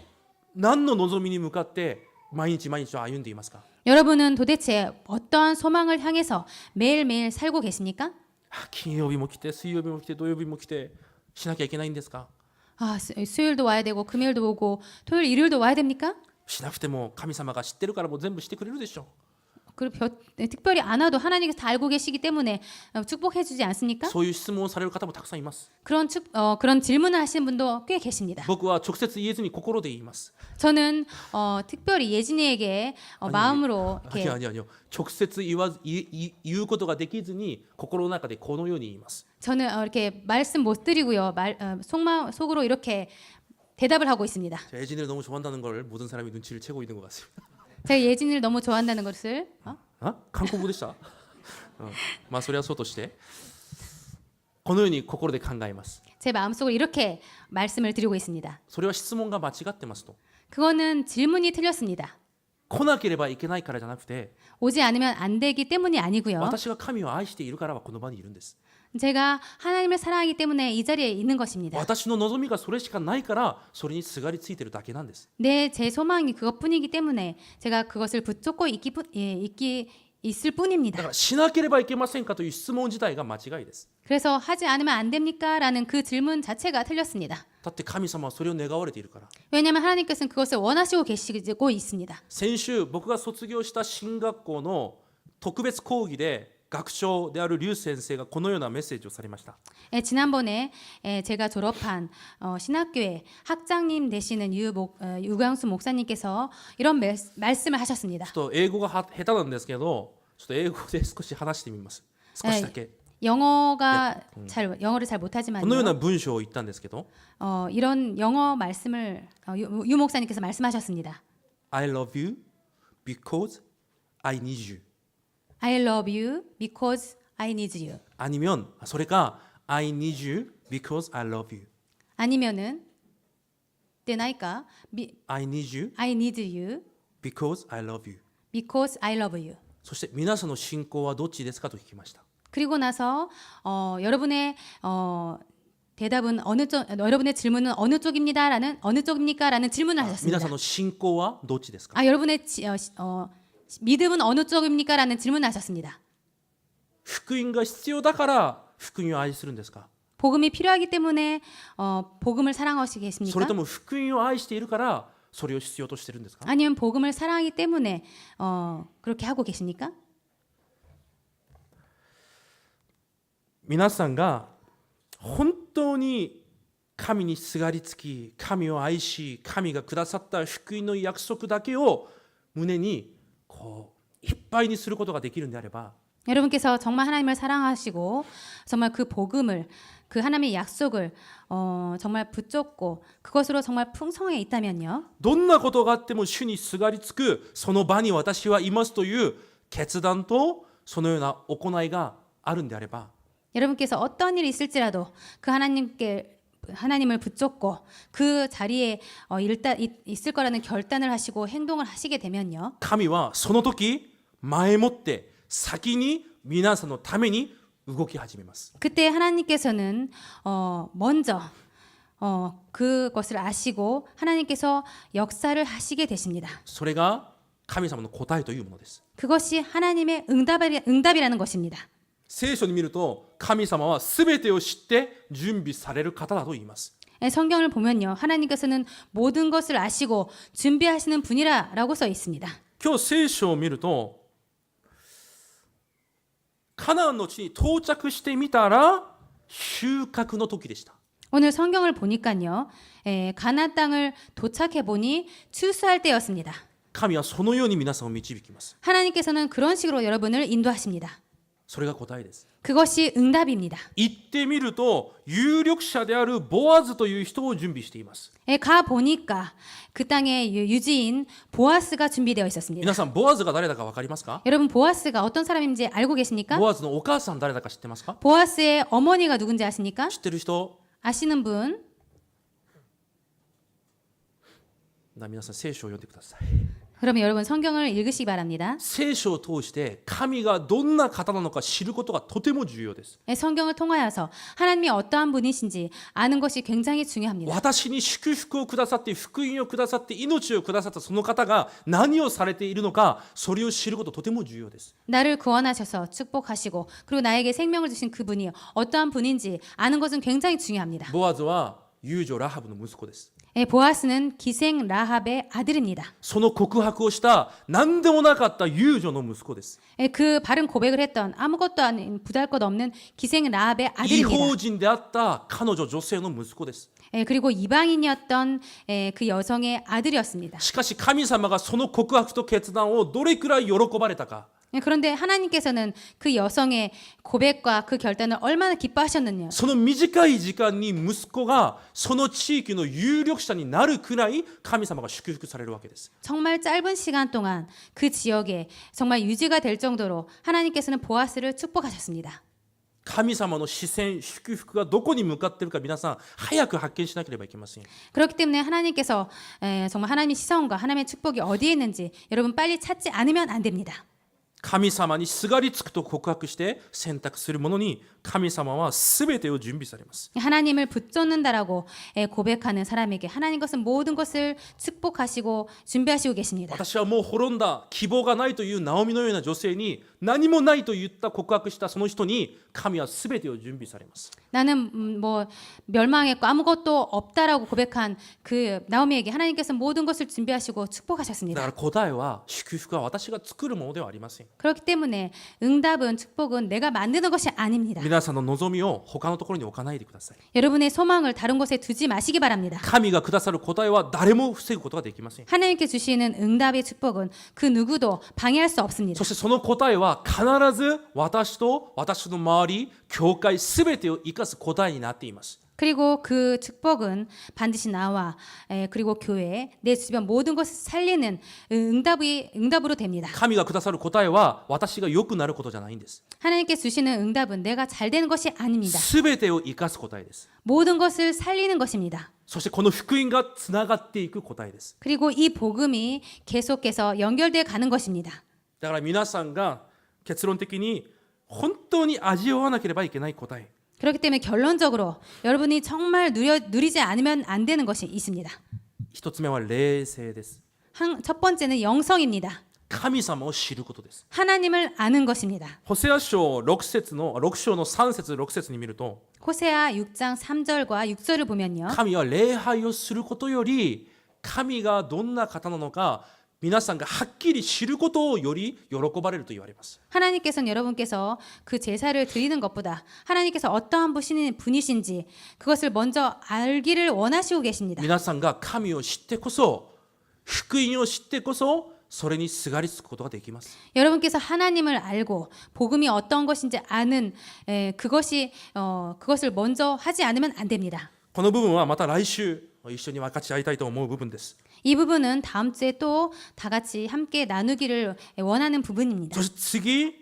何の望みに向かって毎日毎日を歩んでいますか？ 여러분은 도대체 어떠한 소망을 향해서 매일매일 살고 계십니까? 金曜日も来て水曜日も来て土曜日も来てしなきゃいけないんですか？ 수요일도 와야 되고 금요일도 오고 토요일 일요일도 와야 됩니까? しなくても神様が知ってるからもう全部してくれるでしょう。 그리고 특별히 안 와도 하나님께서 다 알고 계시기 때문에 축복해 주지 않습니까? そういう質問をされる方もたくさんいます。 그런 질문을 하시는 분도 꽤 계십니다. 僕は直接言えずに心で言います。 저는 특별히 예진이에게 마음으로 いやいやいや、直接言うことができずに心の中でこのように言います。 저는 이렇게 말씀 못 드리고요. 속으로 이렇게 대답을 하고 있습니다. 제가 예진이를 너무 좋아한다는 걸 모든 사람이 눈치를 채고 있는 것 같습니다. 제가 예진이를 너무 좋아한다는 것을 한국어でしたまあそれはそうとしてこのように心で考えます。 제 마음속으로 이렇게 말씀을 드리고 있습니다. それは質問が間違ってますと。 그거는 질문이 틀렸습니다. 来なければいけないからじゃなくて 오지 않으면 안 되기 때문이 아니고요. 私が神を愛しているからはこの場にいるんです。 제가 하나님을 사랑하기 때문에 이 자리에 있는 것입니다. 私の望みがそれしかないからそれにすがりついているだけなんです。 제 소망이 그것뿐이기 때문에 제가 그것을 붙잡고 있을 だ 뿐입니다. からしなければいけませんかという質問自体が間違いです。 그래서 하지 않으면 안 됩니까? 라는 그 질문 자체가 틀렸습니다. だって神様はそれを願われているから。 왜냐하면 하나님께서는 그것을 원하시고 계시고 있습니다. 先週僕が卒業した進学校の特別講義で学長である劉先生がこのようなメッセージをされました。 지난번에 제가 졸업한 신학교의 학장님 되시는 유광수 목사님께서 이런 말씀을 하셨습니다. ちょっと英語が下手なんですけど、ちょっと英語で少し話してみます。少しだけ。 영어를 잘 このよう 못하지만요. な文章を言ったんですけど、 이런 영어 말씀을 유 목사님께서 말씀하셨습니다. I love you because I need you. I love you because I need you. 아니면それか I need you because I love you. 아니면은 되나이까 I need you I need you because I love you. because I love you. そして皆さんの信仰はどっちですかと聞きました。 그리고 나서 여러분의 대답은 여러분의 질문은 어느 쪽입니까라는 질문을 皆 하셨습니다. さんの信仰はどっちですか？ 여러분의 믿음은 어느 쪽입니까라는 질문을 하셨습니다. 福音が必要だから福音を愛するんですか？ 복음이 필요하기 때문에 복음을 それ 사랑하시겠습니까? とも福音を愛しているからそれを必要としているんですか？ 아니면 복음을 사랑하기 때문에 그렇게 하고 계십니까? 皆さんが本当に神にすがりつき、神を愛し、神がくださった福音の約束だけを胸にいっぱいにすることができるんであれば、 여러분께서 정말 하나님을 사랑하시고 정말 그 복음을 그 하나님의 약속을 정말 붙잡고 그것으로 정말 풍성해 있다면요. どんなことがあっても主にすがりつくその場に私はいますという決断とそのような行いがあるんであれば、 여러분께서 어떤 일이 있을지라도 그 하나님을 붙잡고 그 자리에 있을 거라는 결단을 하시고 행동을 하시게 되면요. 神はその時前もって先に皆さんのために動き始めます。 그때 하나님께서는 먼저 그것을 아시고 하나님께서 역사를 하시게 되십니다. それが神様の答えというものです。 그것이 하나님의 응답이라는 것입니다. 聖書に見ると神様は全てを知って準備される方だと言います。 성경을 보면요. 하나님께서는 모든 것을 아시고 준비하시는 분이라고 써 있습니다. 今日聖書を見るとカナンの地に到着してみたら収穫の時でした。 오늘 성경을 보니까요. 가나안 땅을 도착해 보니 추수할 때였습니다. 神はそのように皆さんを導きます。 하나님께서는 그런 식으로 여러분을 인도하십니다. それが答えです。 그것이 응답입니다. 行ってみると有力者であるボアズという人を準備しています。 가 보니까 그 땅에 유지인 보아스가 준비되어 있었습니다. 皆さんボアズが誰だか分かりますか？ 여러분 보아스가 어떤 사람인지 알고 계십니까? ボアズのお母さん誰だか知ってますか？ 보아스의 어머니가 누군지 아십니까? 知ってる人？ 아시는 분? 皆さん聖書を読んでください。 그러면 여러분 성경을 읽으시기 바랍니다. 聖書を通して神がどんな方なのか知ることがとても重要です。 성경을 통하여서 하나님이 어떠한 분이신지 아는 것이 굉장히 중요합니다. 私に祝福をくださって福音をくださって命をくださったその方が何をされているのかそれを知ることとても重要です。 나를 구원하셔서 축복하시고 그리고 나에게 생명을 주신 그분이 어떠한 분인지 아는 것은 굉장히 중요합니다. ボアズは遊女ラハブの息子です。 보아스는 기생 라합의 아들입니다. その告白をした何でもなかった遊女の息子です。 그 바른 고백을 했던 아무것도 아닌 부달것없는 기생 라합의 異 아들입니다. 邦人であった彼女女性の息子です。 그리고 이방인이었던 그 여성의 아들이었습니다. しかし神様がその告白と決断をどれくらい喜ばれたか。 그런데 하나님께서는 그 여성의 고백과 그 결단을 얼마나 기뻐하셨느냐. その短い時間に息子がその地域の有力者になるくらい神様が祝福されるわけです。 정말 짧은 시간 동안 그 지역에 정말 유지가 될 정도로 하나님께서는 보아스를 축복하셨습니다. 神様の視線、祝福がどこに向かっているか皆さん早く発見しなければいけません。 그렇기 때문에 하나님께서 정말 하나님의 시선과 하나님의 축복이 어디에 있는지 여러분 빨리 찾지 않으면 안 됩니다. 神様にすがりつくと告白して選択するものに神様は全てを準備されます。 하나님을 붙잡는다라고 고백하는 사람에게 하나님 것은 모든 것을 축복하시고 준비하시고 계십니다. 私はもう滅んだ希望がないというナオミのような女性に何もないと言った告白したその人に神は全てを準備されます。 나는 뭐 멸망했고 아무것도 없다라고 고백한 그 나오미에게 하나님께서 모든 것을 준비하시고 だか 축복하셨습니다. ら答えは祝福は私が作るものではありません。 그렇기 때문에 응답은 축복은 내가 만드는 것이 아닙니다. 皆さんの望みを他のところに置かないでください。 여러분의 소망을 다른 곳에 두지 마시기 바랍니다. 神がくださる答えは誰も防ぐことができません。 하나님께 주시는 응답의 축복은 그 누구도 방해할 수 없습니다. そしてその答えは必ず私と私の周り、教会すべてを生かす答えになっています。 그리고 그 축복은 반드시 나와 그리고 교회 내 주변 모든 것을 살리는 응답으로 됩니다. 神がくださる答えは私が良くなることじゃないんです。 하나님께 주시는 응답은 내가 잘 되는 것이 아닙니다. すべてを生かす答えです。 모든 것을 살리는 것입니다. そしてこの福音がつながっていく答えです。 그리고 이 복음이 계속해서 연결돼 가는 것입니다. だから皆さんが結論的に本当に味わわなければいけない答え。 그렇기 때문에 결론적으로 여러분이 정말 누리지 않으면 안 되는 것이 있습니다. 一つ目は冷静です。 첫 번째는 영성입니다. 神様を知ることです。 하나님을 아는 것입니다. ホセア書6章の3節6節に見ると 호세아 6장 3절과 6절을 보면요. 神は礼拝をすることより神がどんな方なのか皆さんがはっきり知ることをより喜ばれると言われます。 하나님께서는 여러분께서 그 제사를 드리는 것보다 하나님께서 어떠한 분이신지 그것을 먼저 알기를 원하시고 계십니다. 皆さんが神を知ってこそ福音を知ってこそそれにすがりつくことができます。 여러분께서 하나님을 알고 복음이 어떤 것인지 아는 그것을 먼저 하지 않으면 안 됩니다. この部分はまた来週一緒に分かち合いたいと思う部分です。 이 부분은 다음 주에 또 다 같이 함께 나누기를 원하는 부분입니다. そして次、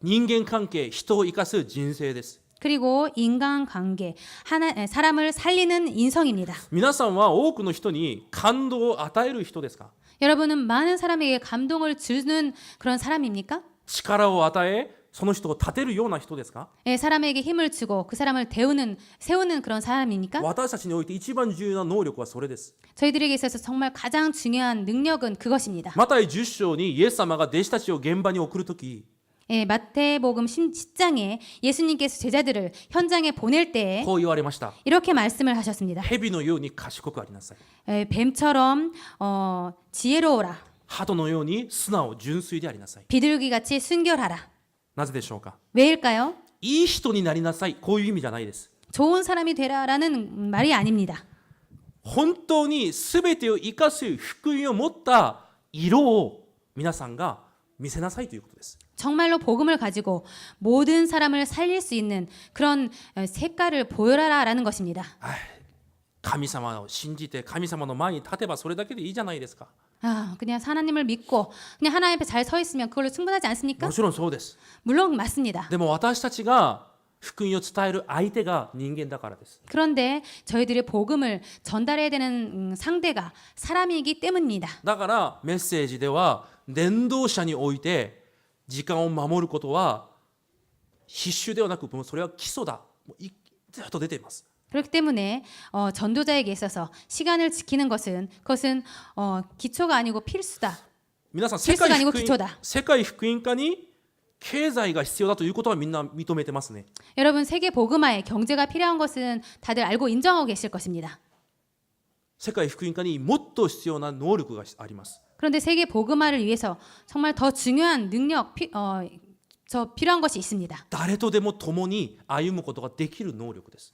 人間関係、人を生かす人生です。 그리고 인간관계, 사람을 살리는 인성입니다. 皆さんは多くの人に感動を与える人ですか？ 여러분은 많은 사람에게 감동을 주는 그런 사람입니까? 力を与え、その人を立てるような人ですか？ 사람에게 힘을 주고 그 사람을 세우는 그런 사람입니까? 私たちにおいて一番重要な能力はそれです。 저희들에게 있어서 정말 가장 중요한 능력은 그것입니다. マタイ10章にイエス様が弟子たちを現場に送るとき、 마태복음 10장에 예수님께서 제자들을 현장에 보낼 때에 こう言われました。 이렇게 말씀을 하셨습니다. 蛇のように賢くありなさい。 뱀처럼 지혜로워라. 鳩のように素直、純粋でありなさい。 비둘기같이 순결하라. なぜでしょうか？ 왜일까요? いい人になりなさい。こういう意味じゃないです。 좋은 사람이 되라라는 말이 아닙니다. 本当に全てを生かす福音を持った色を皆さんが見せなさいということです。 정말로 복음을 가지고 모든 사람을 살릴 수 있는 그런 색깔을 보여라라는 것입니다. 神様を信じて神様の前に立てばそれだけでいいじゃないですか。 그냥 하나님을 믿고 그냥 하나님 앞에 잘 서 있으면 그걸로 충분하지 않습니까? もちろんそうです。 물론 맞습니다. でも私たちが福音を伝える相手が人間だからです。 그런데 저희들이 복음을 전달해야 되는 상대가 사람이기 때문입니다. だからメッセージでは伝道者において時間を守ることは必修ではなく、もうそれは基礎だ。もうずっと出ています。 그렇기 때문에 전도자에게 있어서 시간을 지키는 그것은 기초가 아니고 필수다. 皆さん 필수가 아니고 기초다. 世界福音化に経済が必要だということはみんな認めてますね。 여러분 세계 복음화에 경제가 필요한 것은 다들 알고 인정하고 계실 것입니다. 世界福音化にもっと必要な能力があります。 그런데 세계 복음화를 위해서 정말 더 중요한 능력 필요한 것이 있습니다. 誰とでも共に歩むことができる能力です。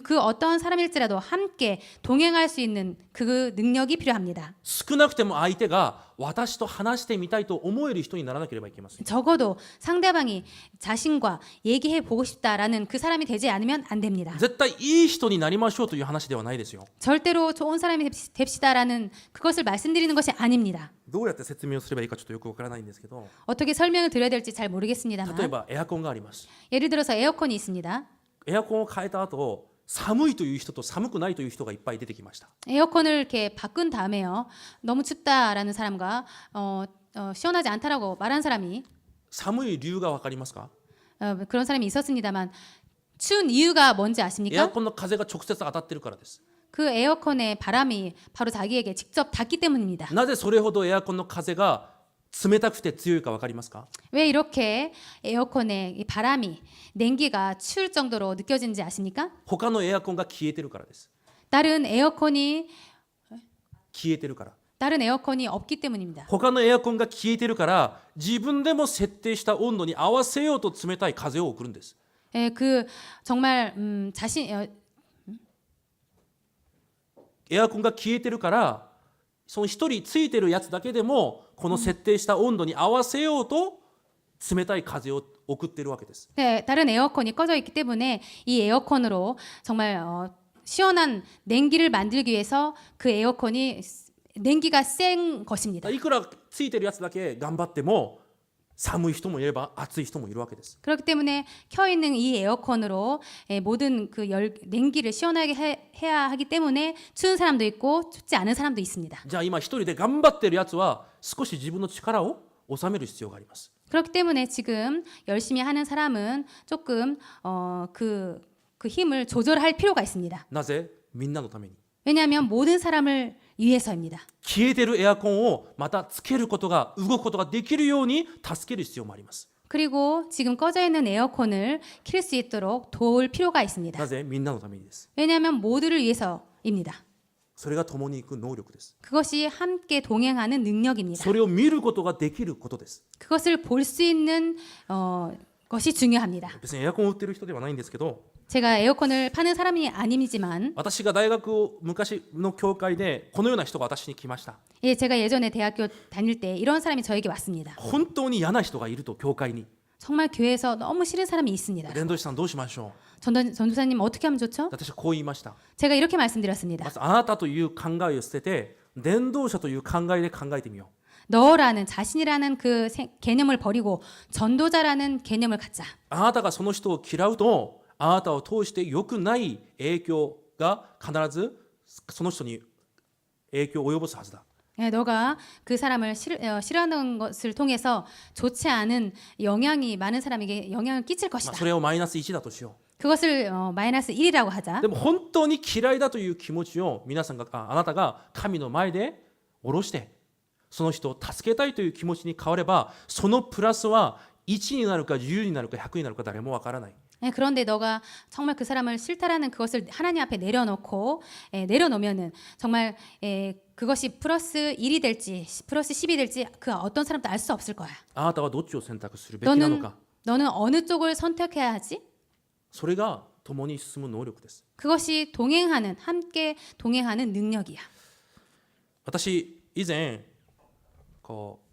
그 어떤 사람일지라도 함께 동행할 수 있는 그 능력이 필요합니다. 少なくても相手が私と話してみたいと思える人にならなければいけません。 적어도 상대방이 자신과 얘기해 보고 싶다라는 그 사람이 되지 않으면 안 됩니다. 絶対いい人になりましょうという話ではないですよ。 절대로 좋은 사람이 됩시다라는 그것을 말씀드리는 것이 아닙니다. どうやって説明をすればいいかちょっとよくわからないんですけど、 어떻게 설명을 드려야 될지 잘 例え 모르겠습니다만 ばエアコンがあります。 예를 들어서 에어컨이 있습니다. エアコンを変えた後、寒いという人と寒くないという人がいっぱい出てきました。 에어컨을 이렇게 바꾼 다음에요. 너무 춥다라는 사람과 시원하지 않다라고 말한 사람이 寒い理由がわかりますか？ 그런 사람이 있었습니다만 추운 이유가 뭔지 エア 아십니까? コンの風が直接当たってるからです。 그 에어컨의 바람이 바로 자기에게 직접 닿기 때문입니다. なぜそれほどエアコンの風が冷たくて強いかわかりますか？ 왜 이렇게 에어컨의 이 바람이 냉기가 추울 정도로 느껴지는지 아십니까? 他のエアコンが消えてるからです。 다른 에어컨이 消えてるから。 다른 에어컨이 없기 때문입니다. 他のエアコンが消えてるから自分でも設定した温度に合わせようと冷たい風を送るんです。 그 정말 자신 エアコンが消えてるからその一人ついてるやつだけでもこの設定した温度に合わせようと冷たい風を送ってるわけです。 네, 다른 에어컨이 꺼져 있기 때문에 이 에어컨으로 정말 시원한 냉기를 만들기 위해서 그 에어컨이 냉기가 센 것입니다. いくらついてるやつだけ頑張っても寒い人もいれば暑い人もいるわけです。 그렇기 때문에 켜 있는 이 에어컨으로 모든 그 냉기를 시원하게 해야 하기 때문에 추운 사람도 있고 춥지 않은 사람도 있습니다. じゃあ今一人で頑張ってるやつは少し自分の力を収める必要があります。 그렇기 때문에 지금 열심히 하는 사람은 조금 그 힘을 조절할 필요가 있습니다. なぜ？みんなのために。 왜냐하면 모든 사람을 위해서입니다. 消えてるエアコンをまたつけることが動くことができるように助ける必要もあります。 그리고 지금 꺼져 있는 에어컨을 킬 수 있도록 도울 필요가 있습니다. なぜ？みんなのためにです。 왜냐하면 모두를 위해서입니다. それが共に行く能力です。 그것이 함께 동행하는 능력입니다. それを見ることができることです。 그것을 볼 수 있는 것이 중요합니다. 別にエアコンを売ってる人ではないんですけど、 제가 에어컨을 파는 사람이 아니지만 私が大学を昔の教会でこのような人が私に来ました。 제가 예전에 대학교 다닐 때 이런 사람이 저에게 왔습니다. 本当に嫌な人がいると教会に。 정말 교회에서 너무 싫은 사람이 있습니다. 伝道師さんどうしましょ 전도사님 어떻게 하면 좋죠? う？私はこう言いました。 제가 이렇게 말씀드렸습니다. まずあなたという考えを捨てて伝道者という考えで考えてみよう。 너라는 자신이라는 그 개념을 버리고 전도자라는 개념을 갖자. あなたがその人を嫌うとあなたを通して良くない影響が必ずその人に影響を及ぼすはずだ。 너가 그 사람을 싫어하는 것을 통해서 좋지 않은 영향이 많은 사람에게 영향을 끼칠 まあ 것이다. それをマイナス1だとしよ 그것을 마이너스 1이라고 하자. う。でも本当に嫌いだという気持ちを皆さんがあなたが神の前で下ろしてその人を助けたいという気持ちに変わればそのプラスは1になるか10になるか100になるか誰もわからない。 그런데 너가 정말 그 사람을 싫다라는 그것을 하나님 앞에 내려놓고 내려놓으면은 정말 그것이 플러스 1이 될지 플러스 10이 될지 그 어떤 사람도 알 수 없을 거야. あなたはどっちを選択するべきなのか。 너는 어느 쪽을 선택해야 하지? それが共に進む能力です。 그것이 함께 동행하는 능력이야. 私以前こう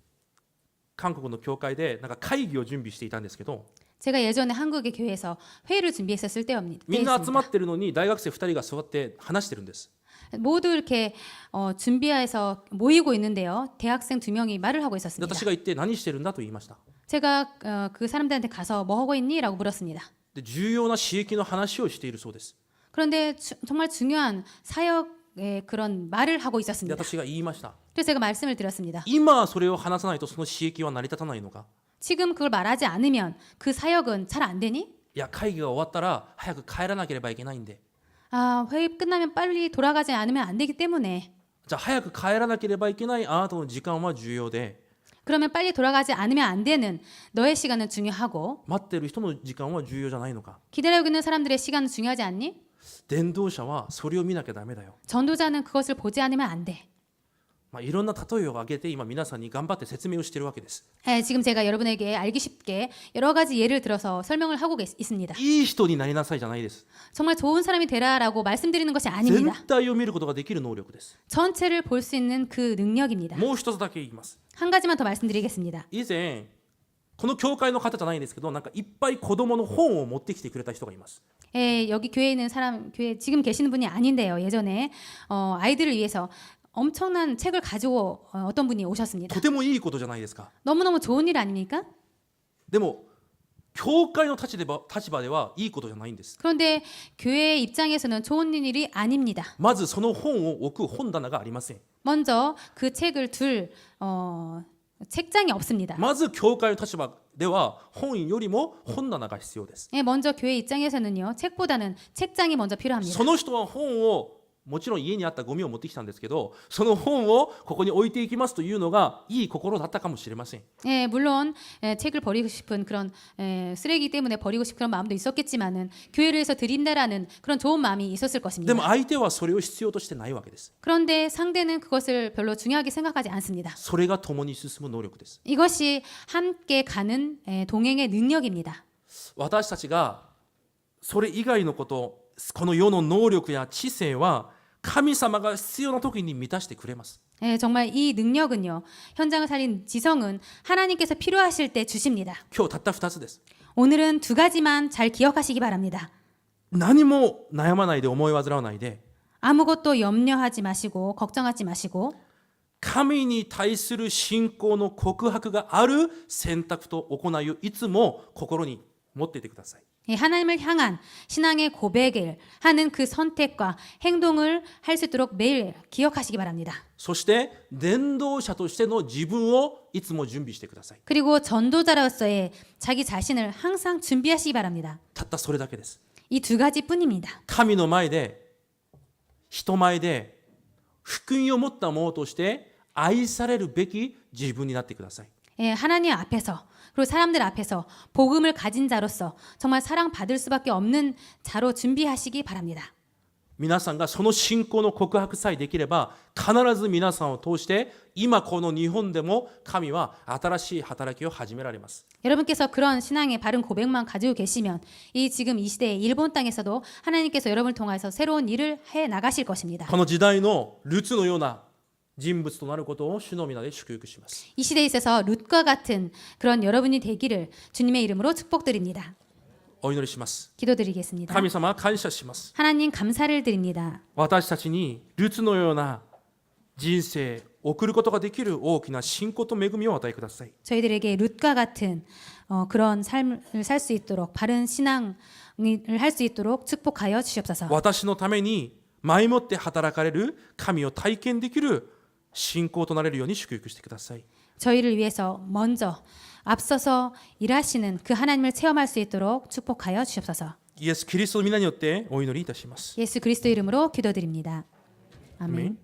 韓国の教会でなんか会議を準備していたんですけど、 제가 예전에 한국의 교회에서 회의를 준비했었을 みんな集ま 때였습니다. ってるのに大学生2人が座って話してるんです。 모두 이렇게 준비해서 모이고 있는데요. 대학생 2명이 말을 하고 で 있었습니다. 私が言って何してるんだと言いました。 제가 그 사람들한테 가서 뭐 하고 있니? 라고 물었습니다. で重要な刺激の話をしているそうです。 그런데 정말 중요한 사역의 그런 말을 하고 で 있었습니다. 私が言いました。 그래서 제가 말씀을 드렸습니다. 今それを話さないとその刺激は成り立たないのか。 지금 그걸 말하지 않으면 그 사역은 잘 안 되니? いや会議が終わったら早く帰らなければいけないんで。 아, 회의 끝나면 빨리 돌아가지 않으면 안 되기 때문에. じゃあ早く帰らなければいけないあなたの時間は重要で、 그러면 빨리 돌아가지 않으면 안 되는 너의 시간은 중요하고 待ってる人の時間は重要じゃないのか。 기다리고 있는 사람들의 시간은 중요하지 않니? 伝道者はそれを見なきゃダメだよ。 전도자는 그것을 보지 않으면 안 돼. いろんな例えを挙げて今皆さんに頑張って説明をしているわけです。 지금 제가 여러분에게 알기 쉽게 여러 가지 예를 들어서 설명을 하고 있습니다. いい人になりなさいじゃないです。 정말 좋은 사람이 되라라고 말씀드리는 것이 全 아닙니다. 体を見ることができる能力です。 전체를 볼 수 있는 그 능력입니다. もう一つだけ言います。 한 가지만 더 말씀드리겠습니다. 以前この教会の方じゃないんですけど、なんかいっぱい子供の本を持ってきてくれた人がいます。 여기 교회에 있는 사람, 교회 지금 계시는 분이 아닌데요. 예전에 아이들을 위해서 엄청난 책을 가지고 어떤 분이 오셨습니다. とてもいいことじゃないですか。 너무너무 좋은 일 아닙니까? でも教会の立場ではいいことじゃないんです。 그런데 교회 입장에서는 좋은 일이 아닙니다. まずその本を置く本棚がありません。 먼저 그 책을 둘 책장이 없습니다. まず教会の立場では本よりも本棚が必要です。 먼저 교회 입장에서는요. 책보다는 책장이 먼저 필요합니다. その人は本をもちろん家にあったゴミを持ってきたんですけど、その本をここに置いていきますというのがいい心だったかもしれません。 물론 책을 버리고 싶은 그런 쓰레기 때문에 버리고 싶은 그런 마음도 있었겠지만은 교회를 해서 드린다라는 그런 좋은 마음이 있었을 で 것입니다. も相手はそれを必要としてないわけです。 그런데 상대는 그것을 별로 중요하게 생각하지 않습니다. それが共に進む能力です。 이것이 함께 가는 동행의 능력입니다. 私たちがそれ以外のこと、この世の能力や知性は神様が必要な時に満たしてくれます。 정말 이 능력은요. 현장을 살린 지성은 하나님께서 필요하실 때 주십니다. 今日たった2つです。 오늘은 두 가지만 잘 기억하시기 바랍니다. 何も悩まないで思い煩わないで、 아무것도 염려하지 마시고 걱정하지 마시고 神に対する信仰の告白がある選択と行いをいつも心に持っていてください。 하나님을 향한 신앙의 고백을 하는 그 선택과 행동을 할 수 있도록 매일 기억하시기 바랍니다. そして伝道者としての自分をいつも準備してください。 그리고 전도자로서의 자기 자신을 항상 준비하시기 바랍니다. たったそれだけです。 이 두 가지뿐입니다. 神の前で、人前で福音を持った者として愛されるべき自分になってください。 하나님 앞에서 그리고 사람들 앞에서 복음을 가진 자로서 정말 사랑받을 수밖에 없는 자로 준비하시기 바랍니다. 皆さんがその信仰の告白さえできれば、必ず皆さんを通して今この日本でも神は新しい働きを始められます。 여러분께서 그런 신앙의 바른 고백만 가지고 계시면 지금 이 시대의 일본 땅에서도 하나님께서 여러분을 통해서 새로운 일을 해 나가실 것입니다. この時代のルツのような人物となることを主の皆で祝福します。 이 시대에 있어서 룻과 같은 그런 여러분이 되기를 주님의 이름으로 축복드립니다. お祈りします。 기도드리겠습니다. 神様感謝します。 하나님 감사를 드립니다. 私たちにルツのような人生を送ることができる大きな信仰と恵みを与えください。 저희들에게 룻과 같은 그런 삶을 살 수 있도록 바른 신앙을 할 수 있도록 축복하여 주시옵소서. 私のために前もって働かれる神を体験できる信仰となれるように祝福してください。 저희를 위해서 먼저 앞서서 일하시는 그 하나님을 체험할 수 있도록 축복하여 주시옵소서. イエス・キリストの皆によってお祈りいたします。 예수 그리스도 이름으로 기도드립니다. 아멘.